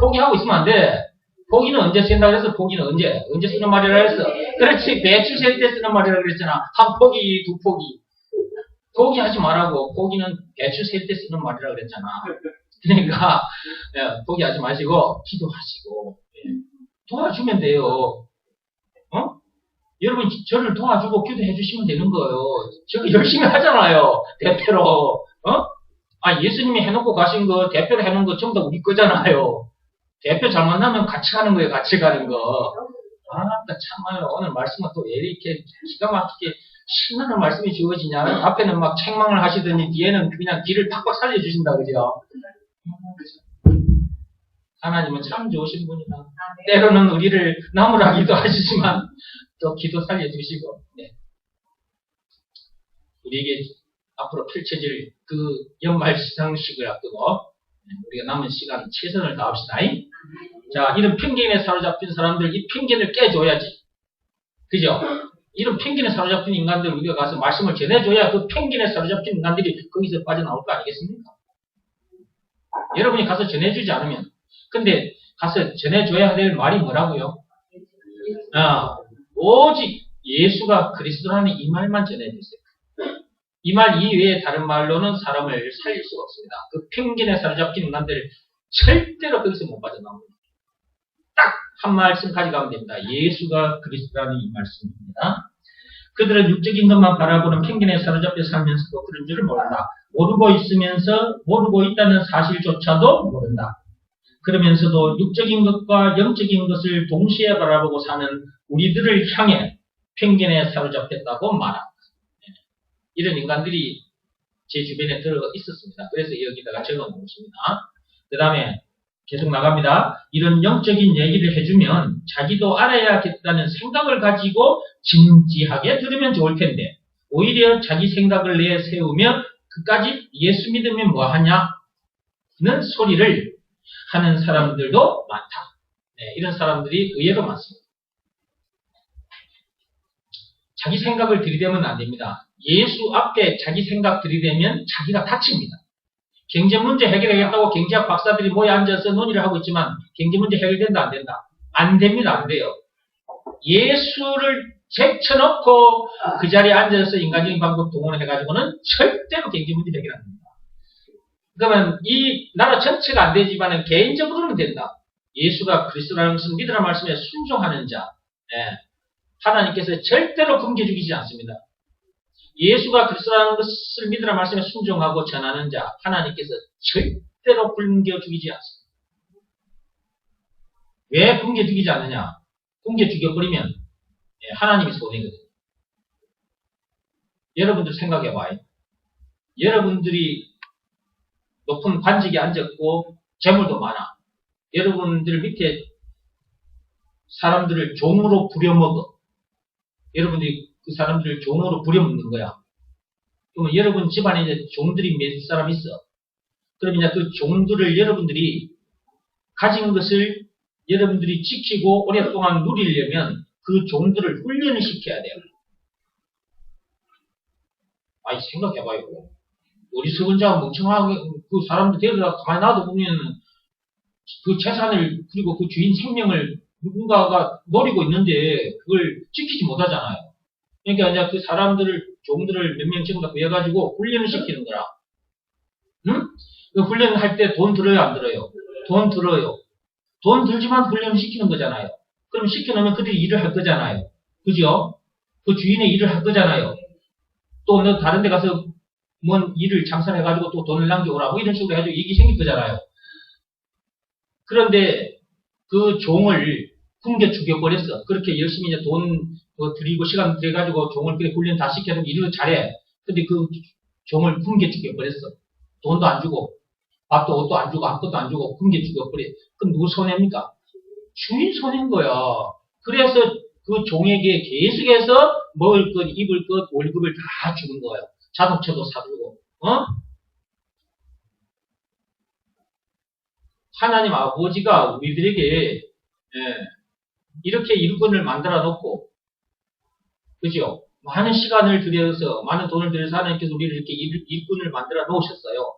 포기하고 있으면 안 돼. 포기는 언제 쓴다 그래서 포기는 언제 쓰는 말이라 했어. 그렇지, 배추 셀 때 쓰는 말이라 그랬잖아. 한 포기, 두 포기. 포기하지 말라고. 포기는 배추 셀 때 쓰는 말이라 그랬잖아. 그러니까, 포기하지 마시고, 기도하시고, 도와주면 돼요. 여러분 저를 도와주고 기도해 주시면 되는 거예요. 저 열심히 하잖아요. 대표로. 예수님이 해놓고 가신 거 대표로 해놓은 거 전부 다 우리 거잖아요. 대표 잘 만나면 같이 가는 거예요. 같이 가는 거. 참아요. 오늘 말씀은 또 왜 이렇게 기가 막히게 신나는 말씀이 주어지냐. 앞에는 막 책망을 하시더니 뒤에는 그냥 길을 팍팍 살려주신다. 그죠? 하나님은 참 좋으신 분이다. 때로는 우리를 나무라기도 하시지만 또 기도 살려주시고, 우리에게 앞으로 펼쳐질 그 연말 시상식을 앞두고 우리가 남은 시간 최선을 다합시다. 자, 이런 편견에 사로잡힌 사람들 이 편견을 깨줘야지. 그죠? 이런 편견에 사로잡힌 인간들 우리가 가서 말씀을 전해줘야 그 편견에 사로잡힌 인간들이 거기서 빠져나올 거 아니겠습니까? 여러분이 가서 전해주지 않으면. 근데 가서 전해줘야 될 말이 뭐라고요? 오직 예수가 그리스도라는 이 말만 전해주세요. 이 말 이외에 다른 말로는 사람을 살릴 수가 없습니다. 그 편견에 사로잡힌 인간들 절대로 거기서 못 빠져나옵니다. 딱 한 말씀 가져가면 됩니다. 예수가 그리스도라는 이 말씀입니다. 그들은 육적인 것만 바라보는 편견에 사로잡혀 살면서도 그런 줄을 모른다. 모르고 있다는 사실조차도 모른다. 그러면서도 육적인 것과 영적인 것을 동시에 바라보고 사는 우리들을 향해 편견에 사로잡혔다고 말합니다. 이런 인간들이 제 주변에 들어가 있었습니다. 그래서 여기다가 적어놓은 것입니다. 그 다음에 계속 나갑니다. 이런 영적인 얘기를 해주면 자기도 알아야겠다는 생각을 가지고 진지하게 들으면 좋을 텐데 오히려 자기 생각을 내세우며 그까지 예수 믿으면 뭐하냐는 소리를 하는 사람들도 많다. 이런 사람들이 의외로 많습니다. 자기 생각을 들이대면 안 됩니다. 예수 앞에 자기 생각 들이대면 자기가 다칩니다. 경제 문제 해결하겠다고 경제학 박사들이 모여 앉아서 논의를 하고 있지만 경제 문제 해결된다 안 된다? 안 됩니다. 안 돼요. 예수를 제쳐놓고 그 자리에 앉아서 인간적인 방법 동원해가지고는 절대로 경제 문제 해결 안 됩니다. 그러면 이 나라 전체가 안 되지만 개인적으로는 된다. 예수가 그리스도라는 것을 믿으라 말씀에 순종하는 자, 하나님께서 절대로 굶겨 죽이지 않습니다. 예수가 그리스도라는 것을 믿으라 말씀에 순종하고 전하는 자, 하나님께서 절대로 굶겨 죽이지 않습니다. 왜 굶겨 죽이지 않느냐? 굶겨 죽여버리면 하나님이 손해거든요. 여러분들 생각해봐요. 여러분들이 높은 관직에 앉았고 재물도 많아. 여러분들 밑에 사람들을 종으로 부려먹어. 여러분들이 그 사람들을 종으로 부려먹는 거야. 그러면 여러분 집안에 이제 종들이 몇 사람 있어. 그러면 이제 그 종들을 여러분들이 가진 것을 여러분들이 지키고 오랫동안 누리려면 그 종들을 훈련을 시켜야 돼요. 아이, 생각해봐요. 어리석은 멍청하게 그 사람들 데려다 가만히 놔두면 그 재산을 그리고 그 주인 생명을 누군가가 노리고 있는데 그걸 지키지 못하잖아요. 그러니까 이제 그 사람들을 종들을 몇 명 정도 구해가지고 훈련을 시키는 거라. 응? 그 훈련을 할 때 돈 들어요, 안 들어요? 돈 들어요. 돈 들지만 훈련을 시키는 거잖아요. 그럼 시켜놓으면 그들이 일을 할 거잖아요. 그죠? 그 주인의 일을 할 거잖아요. 또 너 다른 데 가서 뭔 일을 장사를 해가지고 또 돈을 남겨오라고 이런 식으로 해가지고 일이 생길 거잖아요. 그런데 그 종을 굶겨 죽여버렸어. 그렇게 열심히 이제 돈 들이고 시간 들여가지고 종을 그렇게 훈련 다 시켜놓으면 일을 잘해. 근데 그 종을 굶겨 죽여버렸어. 돈도 안 주고, 밥도 옷도 안 주고, 아무것도 안 주고, 굶겨 죽여버려. 그럼 누구 손해입니까? 주인 손해인 거야. 그래서 그 종에게 계속해서 먹을 것, 입을 것, 월급을 다 주는 거예요. 자동차도 사주고, 하나님 아버지가 우리들에게, 이렇게 일꾼을 만들어 놓고, 그죠? 많은 시간을 들여서, 많은 돈을 들여서 하나님께서 우리를 이렇게 일꾼을 만들어 놓으셨어요.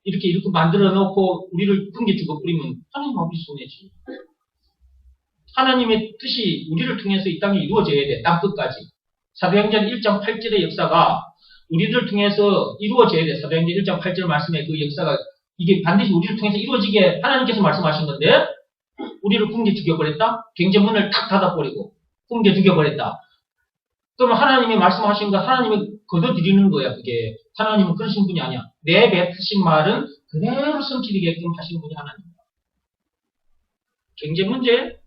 이렇게 일꾼 만들어 놓고 우리를 굶겨 죽어버리면 하나님 아버지 손해지. 하나님의 뜻이 우리를 통해서 이 땅에 이루어져야 돼. 땅 끝까지. 사도행전 1장 8절의 역사가 우리를 통해서 이루어져야 돼. 사도행전 1장 8절 말씀에 그 역사가 이게 반드시 우리를 통해서 이루어지게 하나님께서 말씀하신 건데 우리를 굶겨 죽여버렸다? 경제문을 탁 닫아버리고 굶겨 죽여버렸다. 그러면 하나님이 말씀하신 거 하나님이 거둬들이는 거야. 그게 하나님은 그러신 분이 아니야. 내 뱉으신 말은 그대로 성취되게끔 하신 분이 하나님이야. 경제 문제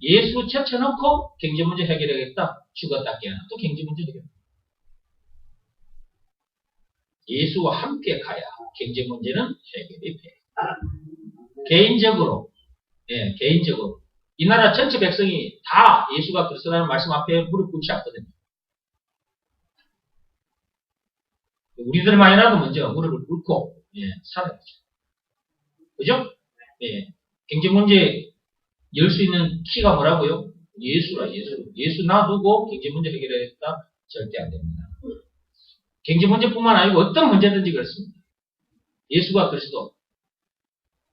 예수 제쳐놓고 경제 문제 해결하겠다. 죽었다 깨어나 또 경제 문제 해결. 예수와 함께 가야 경제 문제는 해결이 돼. 개인적으로, 개인적으로 이 나라 전체 백성이 다 예수가 그리스도라는 말씀 앞에 무릎 꿇지 않거든요. 우리들만이라도 먼저 무릎을 꿇고 살아야죠. 그죠? 경제 문제 열 수 있는 키가 뭐라고요? 예수라, 예수. 예수 놔두고 경제 문제 해결하겠다? 절대 안 됩니다. 경제 문제뿐만 아니고 어떤 문제든지 그렇습니다. 예수가 그리스도.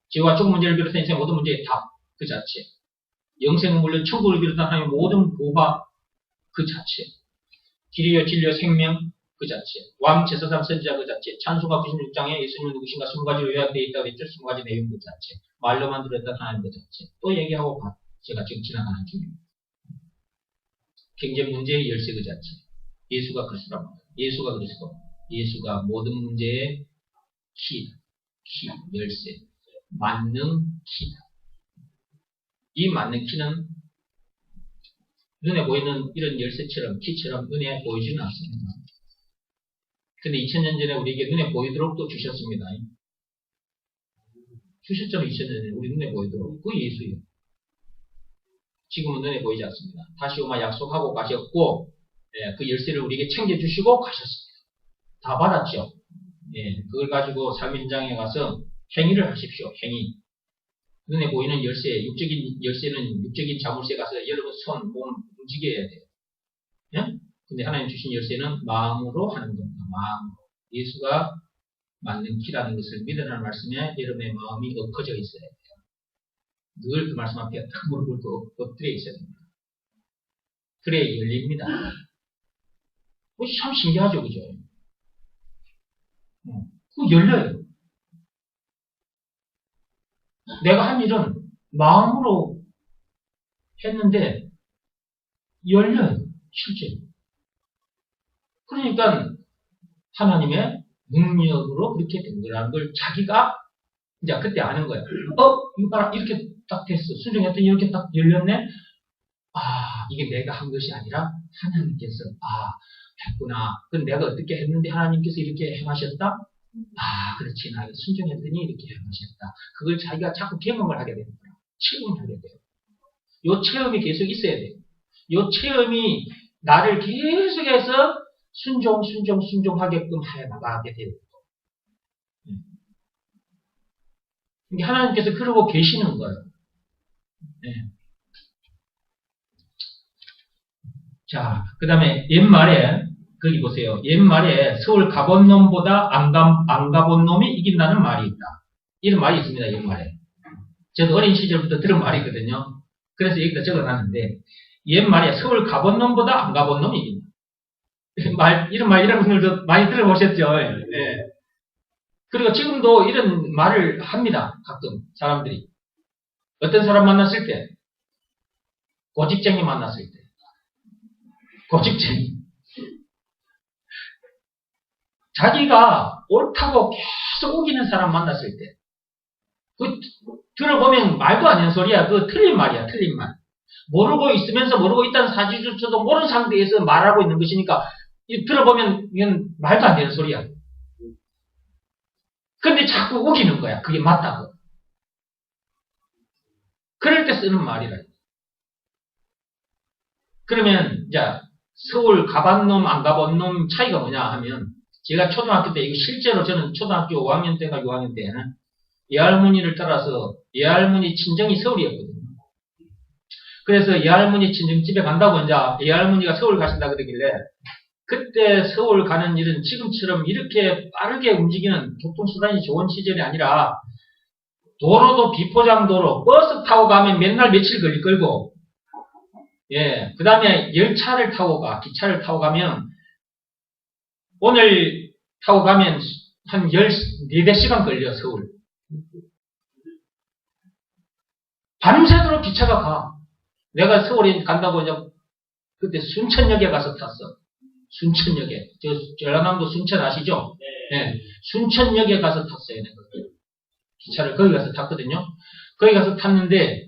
죄와 죽음 문제를 비롯한 인생 모든 문제의 답, 그 자체. 영생은 물론 천국을 비롯한 하나님의 모든 보화, 그 자체. 길이요, 진리요, 생명, 그 자체. 왕, 제사장, 선지자, 그 자체. 찬송가 96장에 예수님은 누구신가 20가지로 요약되어 있다고 했죠. 20가지 내용 그 자체. 말로만 들었던 하나님 그 자체. 또 얘기하고 제가 지금 지나가는 중입니다. 경제 문제의 열쇠 그 자체. 예수가 그리스도랍니다. 예수가 그리스도. 예수가 모든 문제의 키, 열쇠. 만능 키다. 이 만능 키는 눈에 보이는 이런 열쇠처럼, 키처럼 눈에 보이지는 않습니다. 근데 2000년 전에 우리에게 눈에 보이도록 또 주셨습니다. 주셨잖아요. 2000년 전에 우리 눈에 보이도록. 그게 예수예요. 지금은 눈에 보이지 않습니다. 다시 오마 약속하고 가셨고, 그 열쇠를 우리에게 챙겨주시고 가셨습니다. 다 받았죠. 그걸 가지고 삶의 현장에 가서 행위를 하십시오. 행위. 눈에 보이는 열쇠, 육적인 열쇠는 육적인 자물쇠 가서 여러분 손, 몸 움직여야 돼요. 예? 근데 하나님 주신 열쇠는 마음으로 하는 겁니다. 마음으로. 예수가 맞는 키라는 것을 믿으라는 말씀에 여러분의 마음이 엎어져 있어야 돼요. 늘 그 말씀 앞에 딱 무릎을 엎드려 있어야 됩니다. 그래야 열립니다. 참 신기하죠, 그죠? 그거 열려요. 내가 한 일은 마음으로 했는데 열려요, 실제로. 그러니까 하나님의 능력으로 그렇게 된 거라는 걸 자기가 이제 그때 아는 거예요. 이거 봐라, 이렇게 딱 됐어. 순종했더니 이렇게 딱 열렸네? 이게 내가 한 것이 아니라 하나님께서, 했구나. 그럼 내가 어떻게 했는데 하나님께서 이렇게 행하셨다? 그렇지. 나 순종했더니 이렇게 행하셨다. 그걸 자기가 자꾸 경험을 하게 되는 거야. 체험을 하게 돼요. 요 체험이 계속 있어야 돼요. 요 체험이 나를 계속해서 순종하게끔 해 나가게 돼요. 이게 하나님께서 그러고 계시는 거예요. 네. 자, 그 다음에 옛말에, 거기 보세요. 옛말에 서울 가본 놈보다 안 가본 놈이 이긴다는 말이 있다. 이런 말이 있습니다, 옛말에. 저도 어린 시절부터 들은 말이거든요. 그래서 여기다 적어놨는데, 옛말에 서울 가본 놈보다 안 가본 놈이 이긴다. 이런 말, 여러분들도 많이 들어보셨죠? 네. 그리고 지금도 이런 말을 합니다, 가끔, 사람들이. 어떤 사람 만났을 때, 고집쟁이 만났을 때. 고집쟁이. 자기가 옳다고 계속 우기는 사람 만났을 때, 들어보면 말도 안 되는 소리야. 틀린 말이야, 틀린 말. 모르고 있으면서 모르고 있다는 사실조차도 모르는 상태에서 말하고 있는 것이니까, 들어보면 이건 말도 안 되는 소리야. 근데 자꾸 우기는 거야. 그게 맞다고. 그럴 때 쓰는 말이라. 그러면, 서울 가본 놈, 안 가본 놈 차이가 뭐냐 하면, 제가 초등학교 때, 이거 실제로 저는 초등학교 5학년 때가 6학년 때는 예할머니를 따라서 예할머니 친정이 서울이었거든요. 그래서 예할머니 친정 집에 간다고 이제 예할머니가 서울 가신다 그러길래 그때 서울 가는 일은 지금처럼 이렇게 빠르게 움직이는 교통수단이 좋은 시절이 아니라 도로도 비포장도로 버스 타고 가면 맨날 며칠 걸릴 걸고 그 다음에 열차를 타고 기차를 타고 가면 오늘 타고 가면 한 14시간 걸려, 서울. 밤새도록 기차가 가. 내가 서울에 간다고 이제 그때 순천역에 가서 탔어. 순천역에. 전라남도 순천 아시죠? 네. 순천역에 가서 탔어요, 내가. 기차를 거기 가서 탔거든요. 거기 가서 탔는데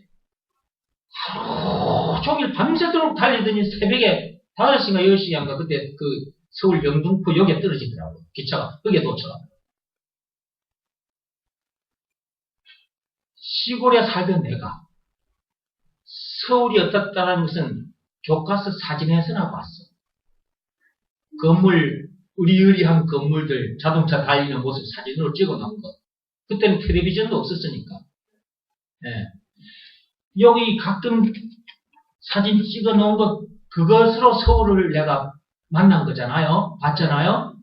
하루 종일 밤새도록 달리더니 새벽에 5시인가 6시인가 그때 서울 영등포역에 떨어지더라고요. 기차가. 거기에 도착합니다. 시골에 살던 내가 서울이 어떻다는 것은 교과서 사진에서나 봤어. 건물, 으리으리한 건물들, 자동차 달리는 모습 사진으로 찍어 놓은 것. 그때는 텔레비전도 없었으니까. 여기 가끔 사진 찍어 놓은 것, 그것으로 서울을 내가 만난 거잖아요. 봤잖아요.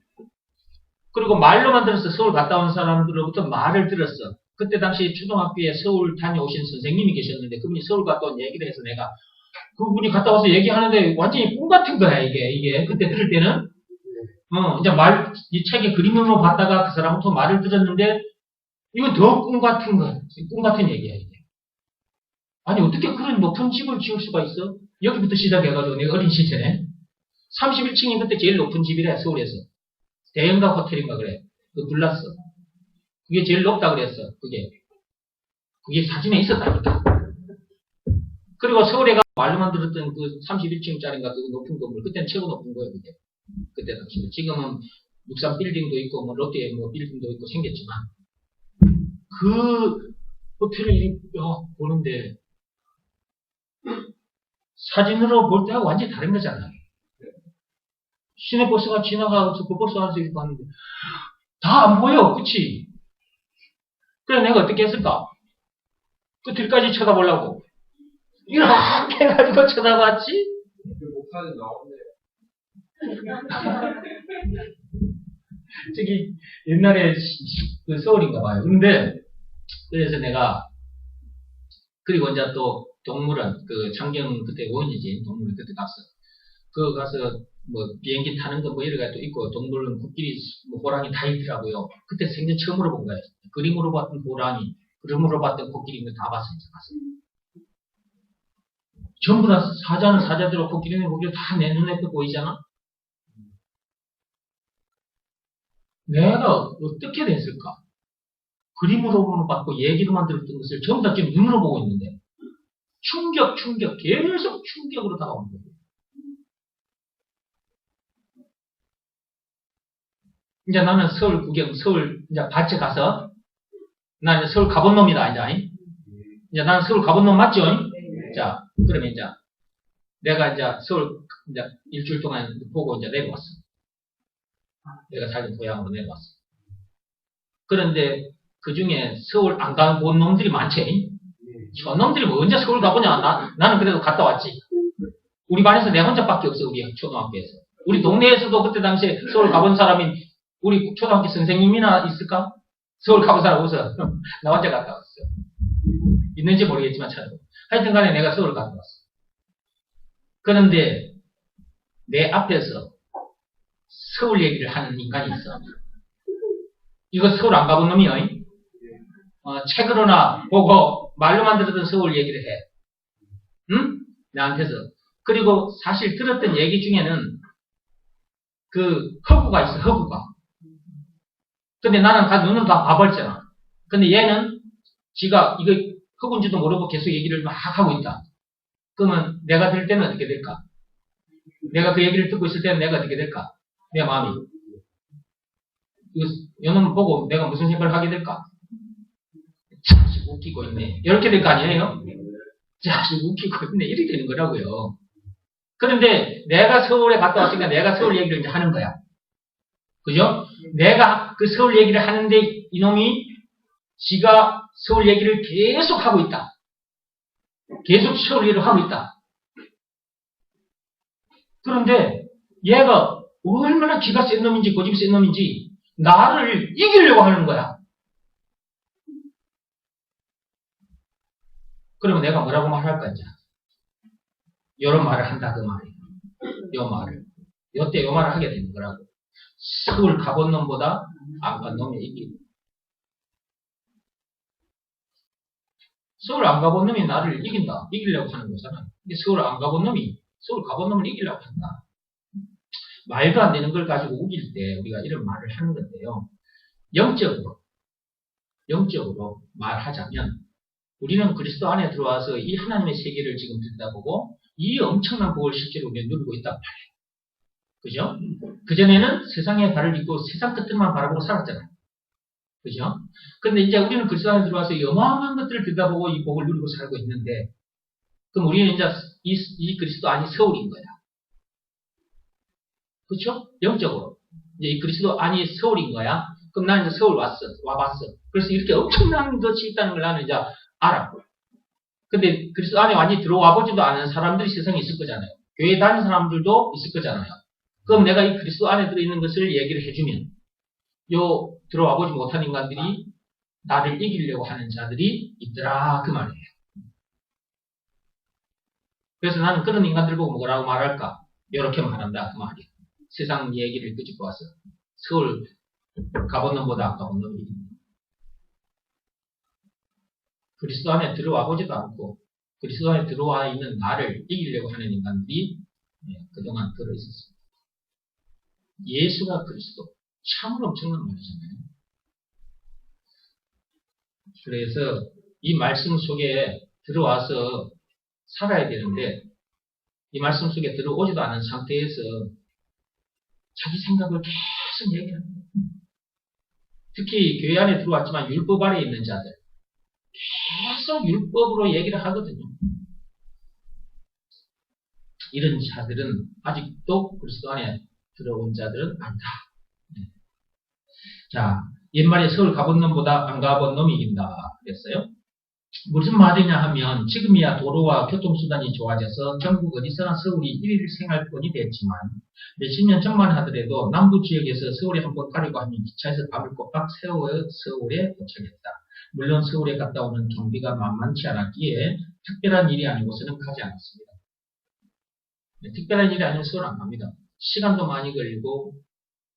그리고 말로만 들었어. 서울 갔다 온 사람들로부터 말을 들었어. 그때 당시 초등학교에 서울 다녀오신 선생님이 계셨는데 그분이 서울 갔다 온 얘기를 해서 내가 그분이 갔다 와서 얘기하는데 완전히 꿈 같은 거야 이게 그때 들을 때는 이제 이 책에 그림으로 봤다가 그 사람부터 말을 들었는데 이거 더 꿈 같은 거야. 꿈 같은 얘기야 이게. 아니 어떻게 그런 높은 집을 지을 수가 있어? 여기부터 시작해가지고 내가 어린 시절에 31층이 그때 제일 높은 집이래 서울에서. 대형가 호텔인가 그래. 그거 불났어. 그게 제일 높다 그랬어. 그게 사진에 있었다니까. 그리고 서울에 가 말로만 들었던 그 31층짜리인가 그 높은 건물. 그때는 최고 높은 거예요, 그게. 그때 당시. 지금은 63 빌딩도 있고, 롯데 빌딩도 있고 생겼지만, 그 호텔을 보는데, 사진으로 볼 때하고 완전히 다른 거잖아요. 시내버스가 지나가서 그 버스 안에서 이렇게 봤는데, 다 안 보여, 그치? 그래, 내가 어떻게 했을까? 그 뒤까지 쳐다보려고. 이렇게 해가지고 쳐다봤지? 목사님 나오네요. 저기, 옛날에 그 서울인가 봐요. 근데, 그래서 내가, 그리고 이제 또 동물원, 그 창경 그때 원이지, 동물원 그때 갔어. 그 가서 뭐 비행기 타는 거 뭐 이런 것도 있고, 동물원 코끼리, 뭐 호랑이 다 있더라고요. 그때 생전 처음으로 본 거예요. 그림으로 봤던 호랑이, 그림으로 봤던 코끼리 다 봤어요. 전부 다 사자는 사자대로, 코끼리는 코끼리 다 내 눈에 보이잖아? 내가 어떻게 됐을까? 그림으로만 봤고 얘기로만 들었던 것을 전부 다 지금 눈으로 보고 있는데 충격, 계속 충격으로 다가오는 거예요. 이제 나는 서울 구경, 서울 이제 밭에 가서 나 이제 서울 가본 놈이다 이제 나는 서울 가본 놈 맞죠? 자, 그러면 이제 내가 이제 서울 이제 일주일 동안 보고 이제 내려왔어. 내가 살던 고향으로 내려왔어. 그런데 그 중에 서울 안 가본 놈들이 많지. 저 놈들이 뭐 언제 서울 가보냐. 나는 그래도 갔다 왔지. 우리 반에서 내 혼자밖에 없어. 우리 초등학교에서. 우리 동네에서도 그때 당시에 서울 가본 사람이 우리 초등학교 선생님이나 있을까? 서울 가본 사람 없어. 나 혼자 갔다 왔어. 있는지 모르겠지만 찾아보. 하여튼 간에 내가 서울 갔다 왔어. 그런데 내 앞에서 서울 얘기를 하는 인간이 있어. 이거 서울 안 가본 놈이야. 책으로나 보고 말로만 들었던 서울 얘기를 해. 응? 나한테서. 그리고 사실 들었던 얘기 중에는 그 허구가 있어. 허구가. 근데 나는 다 눈으로 다 봐버렸잖아. 근데 얘는 지가 이거 허구인지도 모르고 계속 얘기를 막 하고 있다. 그러면 내가 들을 때는 어떻게 될까? 내가 그 얘기를 듣고 있을 때는 내가 어떻게 될까? 내 마음이. 이놈을 보고 내가 무슨 생각을 하게 될까? 자식 웃기고 있네. 이렇게 될 거 아니에요? 자식 웃기고 있네. 이렇게 되는 거라고요. 그런데 내가 서울에 갔다 왔으니까 내가 서울 얘기를 이제 하는 거야. 그죠? 내가 그 서울 얘기를 하는데 이놈이 지가 서울 얘기를 계속 하고 있다. 계속 서울 얘기를 하고 있다. 그런데 얘가 얼마나 기가 센 놈인지 고집이 센 놈인지 나를 이기려고 하는 거야. 그러면 내가 뭐라고 말할 건지. 요런 말을 한다 그 말이에요. 요 말을. 요때 요 말을 하게 되는 거라고. 서울 가본 놈보다 안 간 놈이 이기고. 서울 안 가본 놈이 나를 이긴다. 이기려고 하는 거잖아. 서울 안 가본 놈이 서울 가본 놈을 이기려고 한다. 말도 안 되는 걸 가지고 우길 때 우리가 이런 말을 하는 건데요. 영적으로 말하자면 우리는 그리스도 안에 들어와서 이 하나님의 세계를 지금 들여다보고 이 엄청난 복을 실제로 우리가 누리고 있단 말이에요. 그죠? 그전에는 세상의 발을 딛고 세상 것들만 바라보고 살았잖아요. 그죠? 근데 이제 우리는 그리스도 안에 들어와서 이 어마어마한 것들을 들여다보고 이 복을 누리고 살고 있는데 그럼 우리는 이제 이 그리스도 안이 서울인 거야. 그렇죠? 영적으로. 이제 이 그리스도 안이 서울인 거야. 그럼 나는 이제 서울 와봤어. 그래서 이렇게 엄청난 것이 있다는 걸 나는 이제 알아. 근데 그리스도 안에 완전히 들어와 보지도 않은 사람들이 세상에 있을 거잖아요. 교회 다니는 사람들도 있을 거잖아요. 그럼 내가 이 그리스도 안에 들어있는 것을 얘기를 해주면 요 들어와 보지 못한 인간들이 나를 이기려고 하는 자들이 있더라 그 말이에요. 그래서 나는 그런 인간들 보고 뭐라고 말할까? 이렇게 말한다 그 말이에요. 세상 얘기를 끄집고 와서 서울 가본 놈보다 안 가본 놈이 그리스도 안에 들어와 보지도 않고 그리스도 안에 들어와 있는 나를 이기려고 하는 인간들이 그동안 들어있었습니다. 예수가 그리스도 참으로 엄청난 말이잖아요. 그래서 이 말씀 속에 들어와서 살아야 되는데 이 말씀 속에 들어오지도 않은 상태에서 자기 생각을 계속 얘기합니다. 특히 교회 안에 들어왔지만 율법 아래에 있는 자들 계속 율법으로 얘기를 하거든요. 이런 자들은 아직도 그리스도 안에 들어온 자들은 많다. 자, 옛말에 서울 가본 놈보다 안 가본 놈이 이긴다 그랬어요. 무슨 말이냐 하면 지금이야 도로와 교통수단이 좋아져서 전국 어디서나 서울이 일일 생활권이 됐지만 몇십 년 전만 하더라도 남부 지역에서 서울에 한번 가려고 하면 기차에서 밤을 꼬박 세워 서울에 도착했다. 물론 서울에 갔다 오는 경비가 만만치 않았기에 특별한 일이 아니고서는 가지 않았습니다. 특별한 일이 아니면 서울 안 갑니다. 시간도 많이 걸리고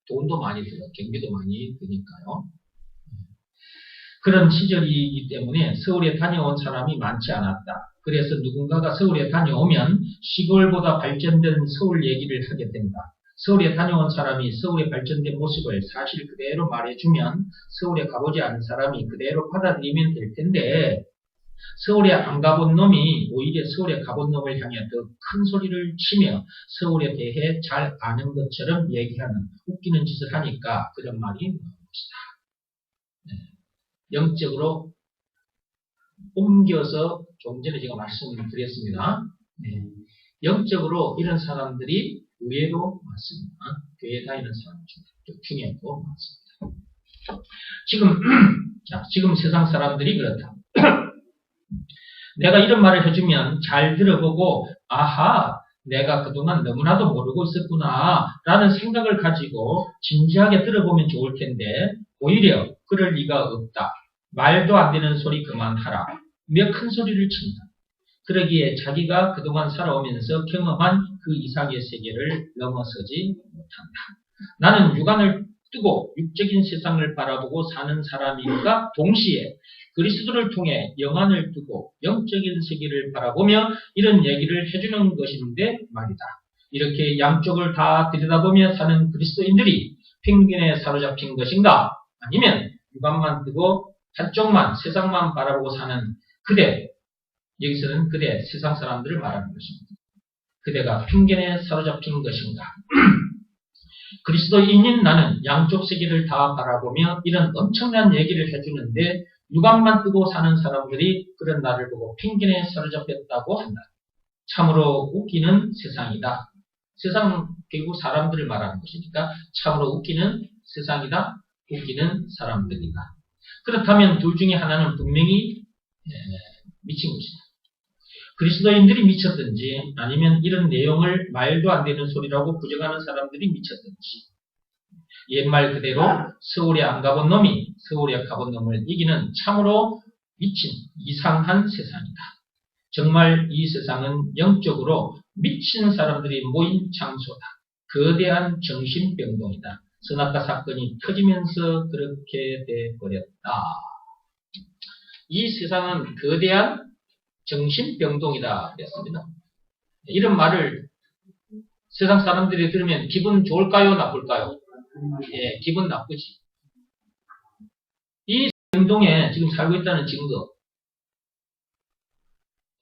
돈도 많이 들어, 경비도 많이 드니까요. 그런 시절이기 때문에 서울에 다녀온 사람이 많지 않았다. 그래서 누군가가 서울에 다녀오면 시골보다 발전된 서울 얘기를 하게 된다. 서울에 다녀온 사람이 서울의 발전된 모습을 사실 그대로 말해주면 서울에 가보지 않은 사람이 그대로 받아들이면 될 텐데 서울에 안 가본 놈이 오히려 서울에 가본 놈을 향해 더 큰 소리를 치며 서울에 대해 잘 아는 것처럼 얘기하는 웃기는 짓을 하니까 그런 말이 나온 것이다. 영적으로 옮겨서 좀 전에 제가 말씀드렸습니다. 영적으로 이런 사람들이 의외로 많습니다. 교회에 다니는 사람 중에도 많습니다. 지금 세상 사람들이 그렇다. 내가 이런 말을 해주면 잘 들어보고 아하 내가 그동안 너무나도 모르고 있었구나 라는 생각을 가지고 진지하게 들어보면 좋을 텐데 오히려 그럴 리가 없다. 말도 안 되는 소리 그만하라. 몇 큰 소리를 친다. 그러기에 자기가 그동안 살아오면서 경험한 그 이상의 세계를 넘어서지 못한다. 나는 육안을 뜨고 육적인 세상을 바라보고 사는 사람이니까 동시에 그리스도를 통해 영안을 뜨고 영적인 세계를 바라보며 이런 얘기를 해주는 것인데 말이다. 이렇게 양쪽을 다 들여다보며 사는 그리스도인들이 편견에 사로잡힌 것인가? 아니면 육안만 뜨고 한쪽만 세상만 바라보고 사는 그대, 여기서는 그대, 세상 사람들을 말하는 것입니다. 그대가 편견에 사로잡힌 것인가? 그리스도인인 나는 양쪽 세계를 다 바라보며 이런 엄청난 얘기를 해주는데 육안만 뜨고 사는 사람들이 그런 나를 보고 편견에 사로잡혔다고 한다. 참으로 웃기는 세상이다. 세상 결국 사람들을 말하는 것이니까 참으로 웃기는 세상이다. 웃기는 사람들이다. 그렇다면 둘 중에 하나는 분명히 미친 것이다. 그리스도인들이 미쳤든지 아니면 이런 내용을 말도 안 되는 소리라고 부정하는 사람들이 미쳤든지 옛말 그대로 서울에 안 가본 놈이 서울에 가본 놈을 이기는 참으로 미친 이상한 세상이다. 정말 이 세상은 영적으로 미친 사람들이 모인 장소다. 거대한 정신병동이다. 선악과 사건이 터지면서 그렇게 돼버렸다. 이 세상은 거대한 정신병동이다 그랬습니다. 이런 말을 세상 사람들이 들으면 기분 좋을까요? 나쁠까요? 예, 기분 나쁘지. 이 병동에 지금 살고 있다는 증거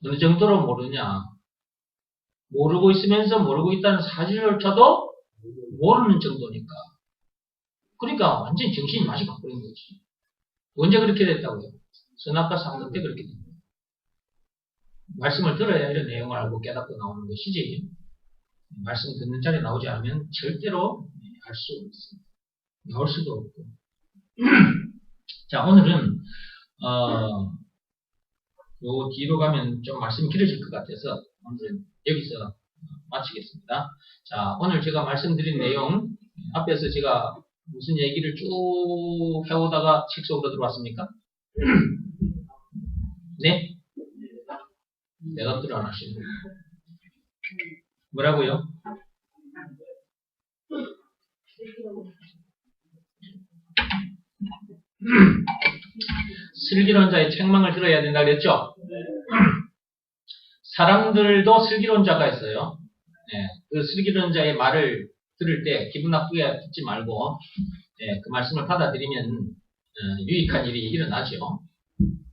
어느 정도로 모르냐? 모르고 있으면서 모르고 있다는 사실조차도 모르는 정도니까. 그러니까 완전히 정신이 맛이 바꾸는 거지. 언제 그렇게 됐다고요? 선악과 사건 때 그렇게 됐다. 말씀을 들어야 이런 내용을 알고 깨닫고 나오는 것이지 말씀 듣는 자리에 나오지 않으면 절대로 알 수 없습니다. 나올 수도 없고. 자, 오늘은 요 뒤로 가면 좀 말씀이 길어질 것 같아서 오늘은 여기서 마치겠습니다. 자, 오늘 제가 말씀드린 내용 앞에서 제가 무슨 얘기를 쭉 해오다가 책 속으로 들어왔습니까? 네? 대답들 안 하시는 거예요. 뭐라고요? 슬기론자의 책망을 들어야 된다 그랬죠? 사람들도 슬기론자가 있어요. 네, 그 슬기론자의 말을 들을 때 기분 나쁘게 듣지 말고 그 말씀을 받아들이면 유익한 일이 일어나죠.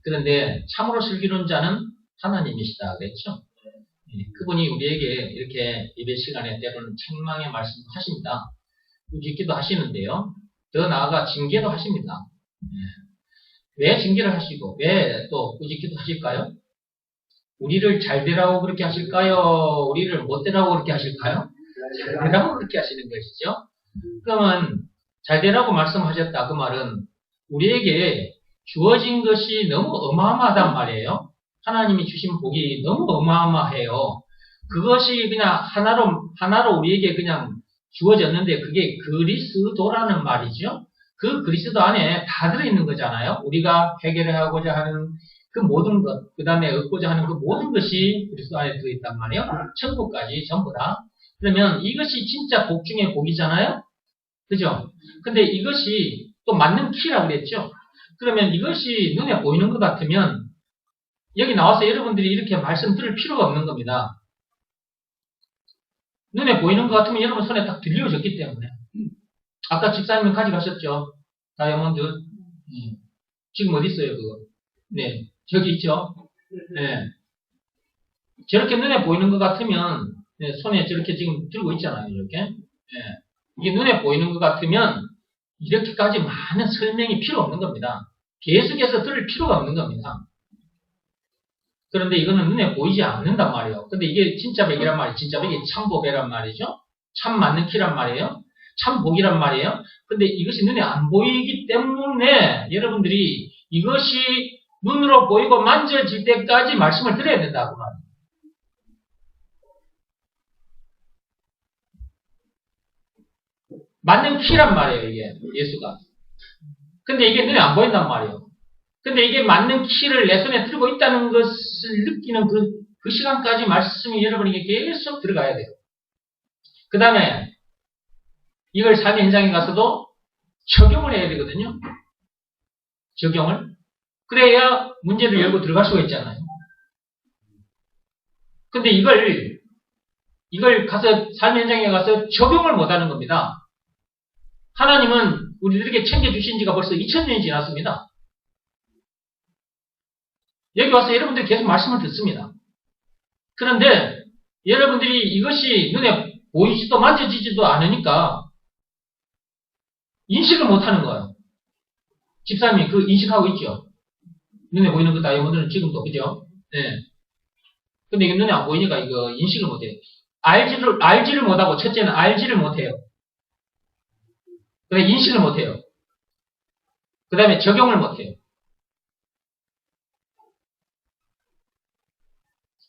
그런데 참으로 슬기론자는 하나님이시다 그랬죠. 그분이 우리에게 이렇게 예배 시간에 때로는 책망의 말씀을 하십니다. 꾸짖기도 하시는데요. 더 나아가 징계도 하십니다. 왜 징계를 하시고 왜 또 꾸짖기도 하실까요? 우리를 잘 되라고 그렇게 하실까요? 우리를 못 되라고 그렇게 하실까요? 잘 되라고 그렇게 하시는 것이죠. 그러면 잘 되라고 말씀하셨다. 그 말은 우리에게 주어진 것이 너무 어마어마하단 말이에요. 하나님이 주신 복이 너무 어마어마해요. 그것이 그냥 하나로 우리에게 그냥 주어졌는데 그게 그리스도라는 말이죠. 그 그리스도 안에 다 들어있는 거잖아요. 우리가 해결하고자 하는 그 모든 것, 그 다음에 얻고자 하는 그 모든 것이 그리스도 안에 들어있단 말이에요. 천국까지 전부 다. 그러면 이것이 진짜 복 중에 복이잖아요. 그죠? 근데 이것이 또 맞는 키라고 그랬죠. 그러면 이것이 눈에 보이는 것 같으면 여기 나와서 여러분들이 이렇게 말씀 들을 필요가 없는 겁니다. 눈에 보이는 것 같으면 여러분 손에 딱 들려졌기 때문에. 아까 집사님이 가져가셨죠? 다이아몬드. 지금 어디 있어요, 그거? 네. 저기 있죠? 네. 저렇게 눈에 보이는 것 같으면, 네, 손에 저렇게 지금 들고 있잖아요, 이렇게. 네. 이게 눈에 보이는 것 같으면, 이렇게까지 많은 설명이 필요 없는 겁니다. 계속해서 들을 필요가 없는 겁니다. 그런데 이거는 눈에 보이지 않는단 말이에요. 근데 이게 진짜 백이란 말이에요. 진짜 백이 참 복이란 말이죠. 참 맞는 키란 말이에요. 참 복이란 말이에요. 근데 이것이 눈에 안 보이기 때문에 여러분들이 이것이 눈으로 보이고 만져질 때까지 말씀을 들어야 된다고 말합니다. 맞는 키란 말이에요, 이게 예수가. 근데 이게 눈에 안 보인단 말이에요. 근데 이게 맞는 키를 내 손에 들고 있다는 것을 느끼는 그 시간까지 말씀이 여러분에게 계속 들어가야 돼요. 그 다음에 이걸 삶의 현장에 가서도 적용을 해야 되거든요. 적용을. 그래야 문제를 열고 들어갈 수가 있잖아요. 근데 이걸 가서 삶의 현장에 가서 적용을 못하는 겁니다. 하나님은 우리들에게 챙겨주신 지가 벌써 2000년이 지났습니다. 여기 와서 여러분들이 계속 말씀을 듣습니다. 그런데 여러분들이 이것이 눈에 보이지도 만져지지도 않으니까 인식을 못하는 거예요. 집사님이 그 인식하고 있죠. 눈에 보이는 그 다이아몬드는 지금도 그죠? 네. 근데 이게 눈에 안 보이니까 이거 인식을 못해요. 알지를 못하고 첫째는 알지를 못해요. 그 다음에 인식을 못해요. 그 다음에 적용을 못해요.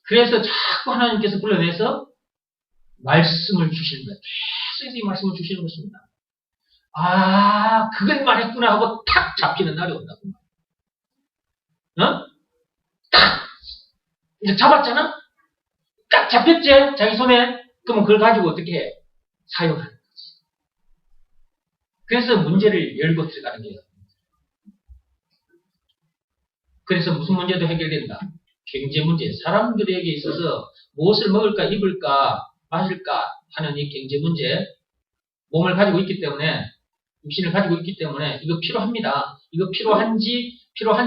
그래서 자꾸 하나님께서 불러내서 말씀을 주시는 거예요. 계속 이 말씀을 주시는 것입니다. 아, 그걸 말했구나 하고 탁 잡히는 날이 온다고. 어? 탁! 이제 잡았잖아? 딱 잡혔지? 자기 손에? 그러면 그걸 가지고 어떻게 해? 사용하는 거지. 그래서 문제를 열고 들어가는 거예요. 그래서 무슨 문제도 해결된다. 경제 문제. 사람들에게 있어서 무엇을 먹을까, 입을까, 마실까 하는 이 경제 문제. 몸을 가지고 있기 때문에, 육신을 가지고 있기 때문에 이거 필요합니다. 이거 필요한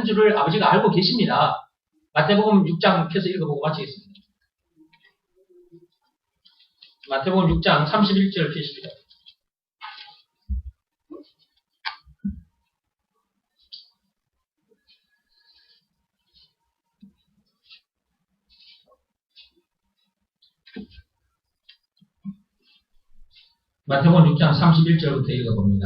줄을 아버지가 알고 계십니다. 마태복음 6장 펴서 읽어보고 마치겠습니다. 마태복음 6장 31절 펴십시오. 마태복음 6장 31절부터 읽어봅니다.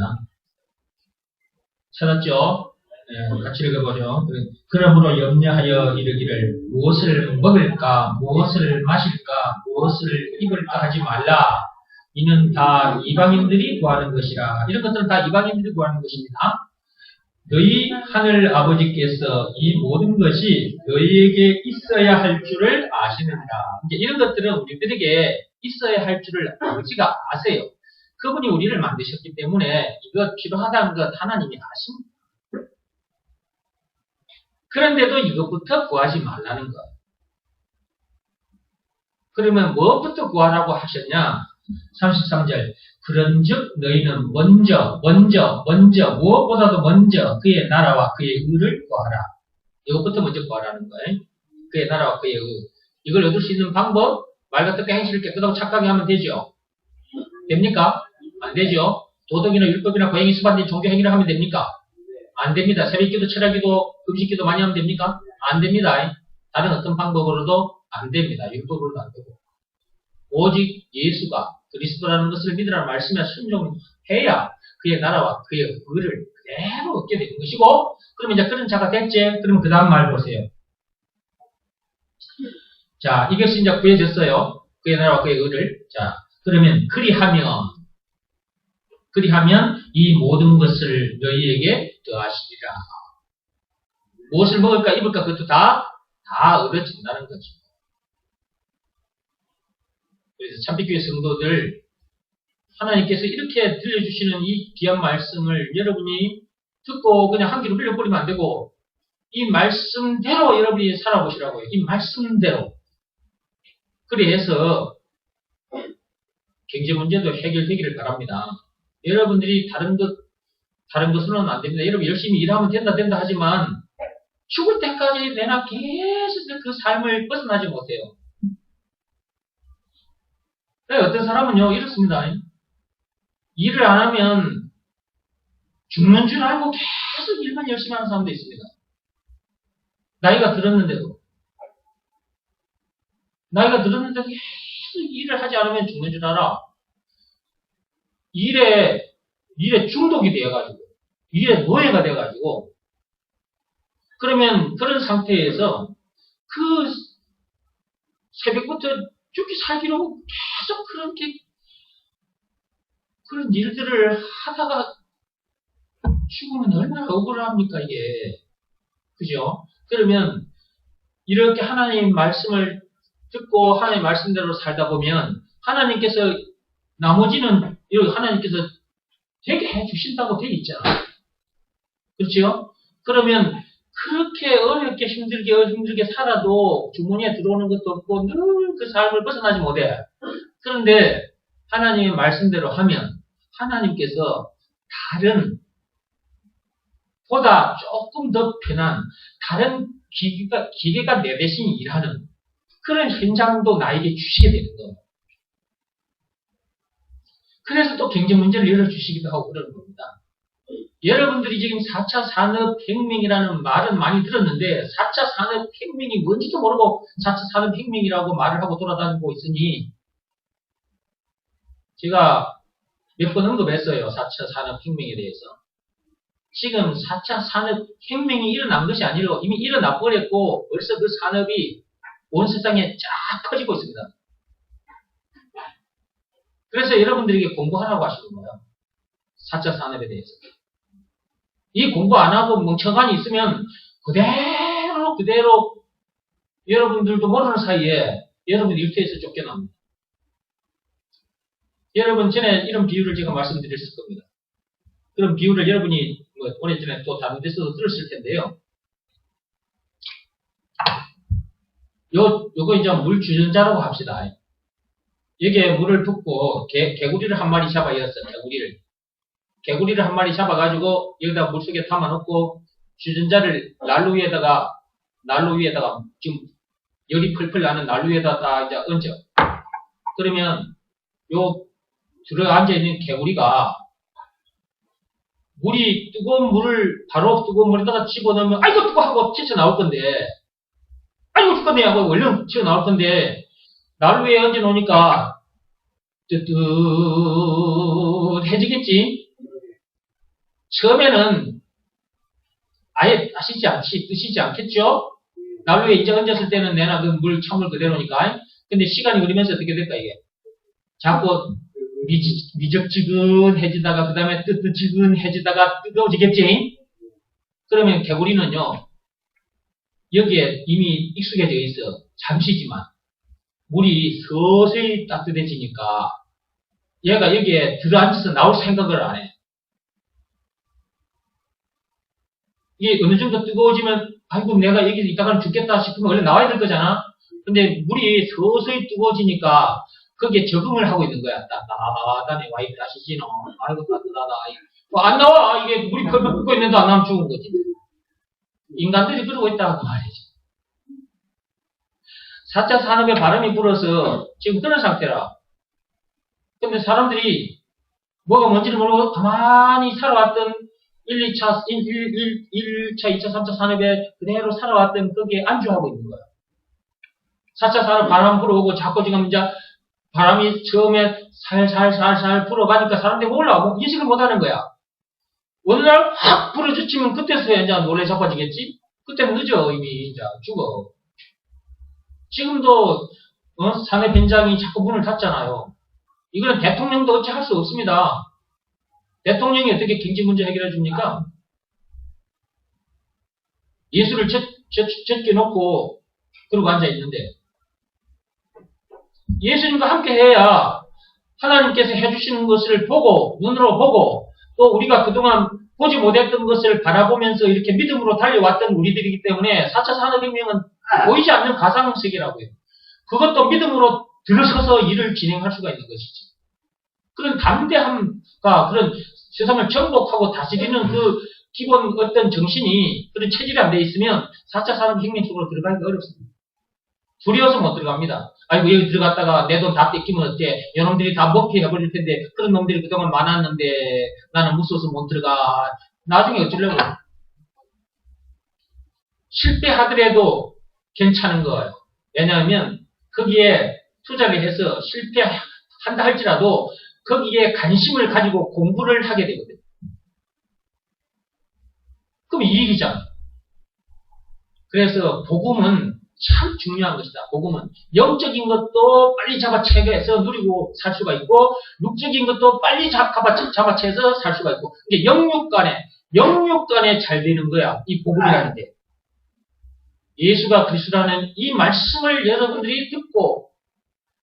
찾았죠? 네, 같이 읽어보죠. 그러므로 염려하여 이르기를 무엇을 먹을까, 무엇을 마실까, 무엇을 입을까 하지 말라. 이는 다 이방인들이 구하는 것이라. 이런 것들은 다 이방인들이 구하는 것입니다. 너희 하늘 아버지께서 이 모든 것이 너희에게 있어야 할 줄을 아시느니라. 이제 이런 것들은 우리들에게 있어야 할 줄을 아버지가 아세요. 그분이 우리를 만드셨기 때문에 이거 필요하다는 것 하나님이 아십니다. 그런데도 이것부터 구하지 말라는 것. 그러면 무엇부터 구하라고 하셨냐? 33절. 그런즉 너희는 먼저 무엇보다도 먼저 그의 나라와 그의 의를 구하라. 이것부터 먼저 구하라는 거예요. 그의 나라와 그의 의. 이걸 얻을 수 있는 방법, 말과 뜻과 행실을 깨끗하고 착하게 하면 되죠. 됩니까? 안 되죠. 도덕이나 율법이나 고행이 수반된 종교 행위를 하면 됩니까? 안 됩니다. 새벽기도, 철야기도, 금식기도 많이 하면 됩니까? 안 됩니다. 다른 어떤 방법으로도 안 됩니다. 율법으로도 안 되고. 오직 예수가 그리스도라는 것을 믿으라는 말씀에 순종해야 그의 나라와 그의 의를 그대로 얻게 되는 것이고, 그러면 이제 그런 자가 됐지? 그러면 그 다음 말 보세요. 자, 이것이 이제 구해졌어요. 그의 나라와 그의 의를. 자, 그러면 그리하면 이 모든 것을 너희에게 더하시리라. 무엇을 먹을까 입을까 그것도 다 얻어진다는 거죠. 그래서 참빛교회 성도들 하나님께서 이렇게 들려주시는 이 귀한 말씀을 여러분이 듣고 그냥 한 귀로 흘려버리면 안 되고 이 말씀대로 여러분이 살아보시라고요. 이 말씀대로. 그래서 경제 문제도 해결되기를 바랍니다. 여러분들이 다른 것으로는 안 됩니다. 여러분 열심히 일하면 된다 하지만 죽을 때까지 내가 계속 그 삶을 벗어나지 못해요. 어떤 사람은요 이렇습니다. 일을 안 하면 죽는 줄 알고 계속 일만 열심히 하는 사람도 있습니다. 나이가 들었는데도 계속 일을 하지 않으면 죽는 줄 알아. 일에 중독이 되어가지고 일에 노예가 되어가지고 그러면 그런 상태에서 그 새벽부터 죽기 살기로 계속 그런 일들을 하다가 죽으면 얼마나 억울합니까 이게. 그죠? 그러면 이렇게 하나님 말씀을 듣고 하나님 말씀대로 살다 보면 하나님께서 나머지는 하나님께서 되게 해주신다고 되어 있잖아. 그렇죠? 그러면 그렇게 어렵게 힘들게 살아도 주머니에 들어오는 것도 없고 늘 그 삶을 벗어나지 못해. 그런데 하나님의 말씀대로 하면 하나님께서 다른 보다 조금 더 편한 다른 기계가 내 대신 일하는 그런 현장도 나에게 주시게 되는 거예요. 그래서 또 경제 문제를 열어주시기도 하고 그러는 겁니다. 여러분들이 지금 4차 산업혁명이라는 말은 많이 들었는데 4차 산업혁명이 뭔지도 모르고 4차 산업혁명이라고 말을 하고 돌아다니고 있으니 제가 몇 번 언급했어요. 4차 산업혁명에 대해서. 지금 4차 산업혁명이 일어난 것이 아니라 이미 일어나 버렸고 벌써 그 산업이 온 세상에 쫙 퍼지고 있습니다. 그래서 여러분들에게 공부하라고 하시는 거예요. 4차 산업에 대해서. 이 공부 안 하고 멍청하니 있으면 그대로 여러분들도 모르는 사이에 여러분 일터에서 쫓겨납니다. 여러분 전에 이런 비유를 제가 말씀드렸을 겁니다. 그런 비유를 여러분이 오래전에 또 다른 데서도 들었을 텐데요. 요거 이제 물 주전자라고 합시다. 여기에 물을 붓고 개구리를 한 마리 잡아였어요. 개구리를 한 마리 잡아가지고 여기다 물속에 담아놓고 주전자를 난로 위에다가 지금 열이 펄펄 나는 난로 위에다가 이제 얹어. 그러면 요 들어앉아있는 개구리가 뜨거운 물을 바로 뜨거운 물에다가 집어넣으면 아이고 뜨거 하고 튀쳐나올 건데 아이고 죽겠네 하고 얼른 튀어나올 건데 난로에 얹어놓으니까 뜨뜻해지겠지. 처음에는 아예 뜨시지 않겠죠? 난로에 이제 얹었을 때는 내나 그 찬물 그대로니까. 근데 시간이 흐르면서 어떻게 될까, 이게? 자꾸 미적지근해지다가, 그 다음에 뜨뜻지근해지다가 뜨거워지겠지? 그러면 개구리는요, 여기에 이미 익숙해져 있어. 잠시지만. 물이 서서히 따뜻해지니까, 얘가 여기에 들어앉아서 나올 생각을 안 해. 이게 어느 정도 뜨거워지면 아이고 내가 여기 있다가는 죽겠다 싶으면 원래 나와야 될 거잖아. 근데 물이 서서히 뜨거워지니까 거기에 적응을 하고 있는 거야. 따뜻하네 와이프 아시지 너. 아이고 따뜻하다. 안 나와. 이게 물이 펄펄 끓고 있는데 안 나오면 죽은 거지. 인간들이 그러고 있다고 말이지. 4차 산업에 바람이 불어서 지금 그런 상태라. 근데 사람들이 뭐가 뭔지를 모르고 가만히 살아왔던 1차, 2차, 3차 산업에 그대로 살아왔던 거기에 안주하고 있는 거야. 4차 산업 바람 불어오고 자꾸 지금 이제 바람이 처음에 살살 불어가니까 사람들이 몰라. 인식을 못 하는 거야. 어느 날 확 부러져치면 그때서야 이제 놀래 자빠지겠지? 그때는 늦어, 이미 이제 죽어. 지금도 사내 변장이 자꾸 문을 닫잖아요. 이거는 대통령도 어찌 할 수 없습니다. 대통령이 어떻게 경제 문제 해결해 줍니까? 예수를 제껴놓고 그러고 앉아 있는데 예수님과 함께 해야 하나님께서 해주시는 것을 보고 눈으로 보고 또 우리가 그동안 보지 못했던 것을 바라보면서 이렇게 믿음으로 달려왔던 우리들이기 때문에 4차 산업혁명은 보이지 않는 가상세계라고요. 그것도 믿음으로 들어서서 일을 진행할 수가 있는 것이지. 그런 담대함과 그런 세상을 정복하고 다스리는 그 기본 어떤 정신이 그런 체질이 안 돼 있으면 4차 산업혁명 속으로 들어가기가 어렵습니다. 두려워서 못 들어갑니다. 아이고 여기 들어갔다가 내 돈 다 뺏기면 어때? 여놈들이 다 먹튀해버릴 텐데 그런 놈들이 그동안 많았는데 나는 무서워서 못 들어가. 나중에 어쩌려고. 실패하더라도 괜찮은 거예요. 왜냐하면 거기에 투자를 해서 실패한다 할지라도 거기에 관심을 가지고 공부를 하게 되거든요. 그럼 이익이잖아. 그래서 복음은 참 중요한 것이다. 복음은 영적인 것도 빨리 잡아채서 누리고 살 수가 있고 육적인 것도 빨리 잡아채서 살 수가 있고 이게 영육 간에 잘 되는 거야. 이 복음이라는 게. 예수가 그리스도라는 이 말씀을 여러분들이 듣고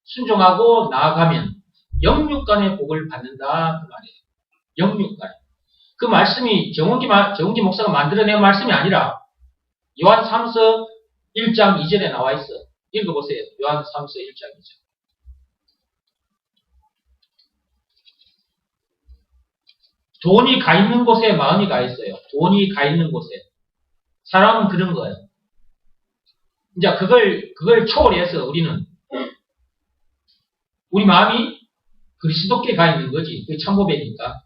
순종하고 나아가면 영육 간의 복을 받는다 그 말이에요. 영육 간에. 그 말씀이 정원기 목사가 만들어낸 말씀이 아니라 요한 3서 1장 2절에 나와 있어. 읽어보세요. 요한 3서 1장 2절. 돈이 가 있는 곳에 마음이 가 있어요. 돈이 가 있는 곳에. 사람은 그런 거예요. 이제 그걸 초월해서 우리는 우리 마음이 그리스도께 가 있는 거지. 그게 참고배니까.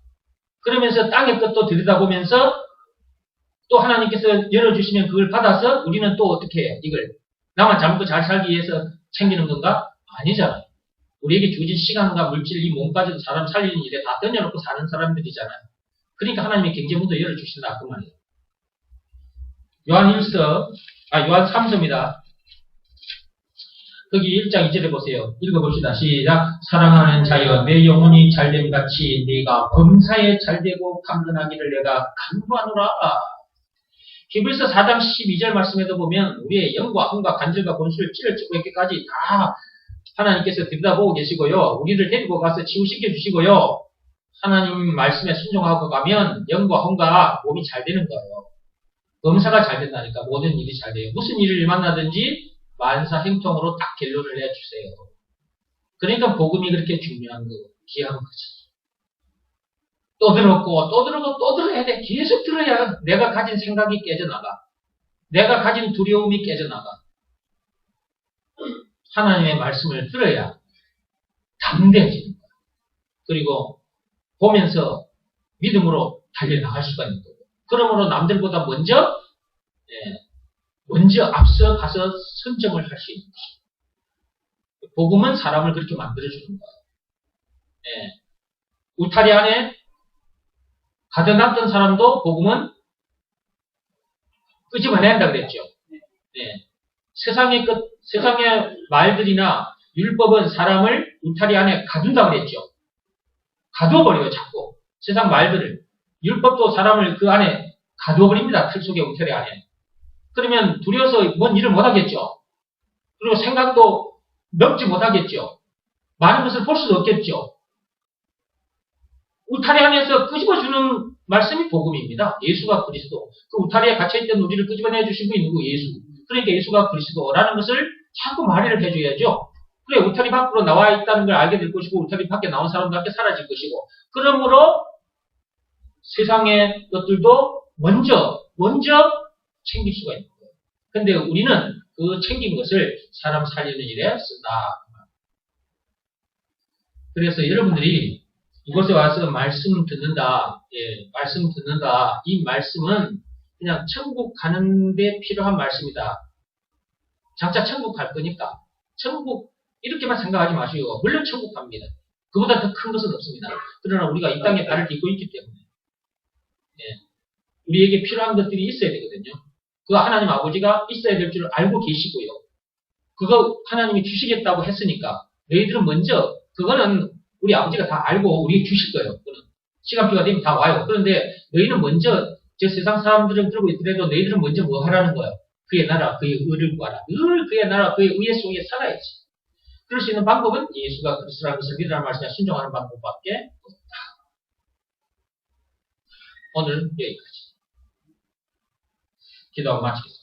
그러면서 땅의 것도 들여다보면서 또 하나님께서 열어주시면 그걸 받아서 우리는 또 어떻게 해요? 이걸 나만 잘 먹고 잘 살기 위해서 챙기는 건가? 아니잖아요. 우리에게 주어진 시간과 물질, 이 몸까지도 사람 살리는 일에 다 던져놓고 사는 사람들이잖아요. 그러니까 하나님의 경제문도 열어주신다 그 말이에요. 요한 3서입니다. 거기 1장 2절에 보세요. 읽어봅시다. 시작. 사랑하는 자여 내 영혼이 잘됨 같이 네가 범사에 잘되고 강건하기를 내가 간구하노라. 히브리서 4장 12절 말씀에도 보면 우리의 영과 혼과 관절과 본술, 찌를 찢고 이렇게까지 다 하나님께서 들여다보고 계시고요. 우리를 데리고 가서 치유시켜 주시고요. 하나님 말씀에 순종하고 가면 영과 혼과 몸이 잘 되는 거예요. 범사가 잘 된다니까 모든 일이 잘 돼요. 무슨 일을 만나든지 만사 행통으로 딱 결론을 내주세요. 그러니까 복음이 그렇게 중요한 거고 귀한 거죠. 또 들었고 또 들었고 또 들어야 돼. 계속 들어야 내가 가진 생각이 깨져나가. 내가 가진 두려움이 깨져나가. 하나님의 말씀을 들어야 담대해지는 거야. 그리고 보면서 믿음으로 달려나갈 수가 있는 거고. 그러므로 남들보다 먼저 앞서 가서 선점을 할 수 있는 것이에요. 복음은 사람을 그렇게 만들어주는 거예요. 울타리 안에 가둬놨던 사람도 복음은 끄집어내야 한다 그랬죠. 세상의 말들이나 율법은 사람을 울타리 안에 가둔다 그랬죠. 가둬버려요, 자꾸. 세상 말들을. 율법도 사람을 그 안에 가둬버립니다. 틀 속의 울타리 안에. 그러면 두려워서 뭔 일을 못하겠죠. 그리고 생각도 넓지 못하겠죠. 많은 것을 볼 수도 없겠죠. 울타리 안에서 끄집어주는 말씀이 복음입니다. 예수가 그리스도. 그 울타리에 갇혀있던 우리를 끄집어내 주신 분이 누구? 예수. 그러니까 예수가 그리스도라는 것을 자꾸 말을 해줘야죠. 그래, 울타리 밖으로 나와 있다는 걸 알게 될 것이고, 울타리 밖에 나온 사람도 함께 사라질 것이고, 그러므로 세상의 것들도 먼저 챙길 수가 있는 거예요. 근데 우리는 그 챙긴 것을 사람 살리는 일에 쓴다. 그래서 여러분들이 이곳에 와서 말씀 듣는다. 말씀 듣는다. 이 말씀은 그냥 천국 가는데 필요한 말씀이다. 장차 천국 갈 거니까. 천국, 이렇게만 생각하지 마시고, 물론 천국 갑니다. 그보다 더 큰 것은 없습니다. 그러나 우리가 이 땅에 발을 딛고 있기 때문에. 우리에게 필요한 것들이 있어야 되거든요. 그 하나님 아버지가 있어야 될 줄 알고 계시고요. 그거 하나님이 주시겠다고 했으니까 너희들은 먼저 그거는 우리 아버지가 다 알고 우리에게 주실 거예요. 그거는 시간표가 되면 다 와요. 그런데 너희는 먼저 저 세상 사람들은 그러고 있더라도 너희들은 먼저 뭐 하라는 거예요? 그의 나라, 그의 의를 구하라. 늘 그의 나라, 그의 의의 속에 살아야지. 그럴 수 있는 방법은 예수가 그리스도라는 것을 믿으라는 말씀에 순종하는 방법밖에 없다. 오늘 여기까지. 기도하고 마치겠습니다.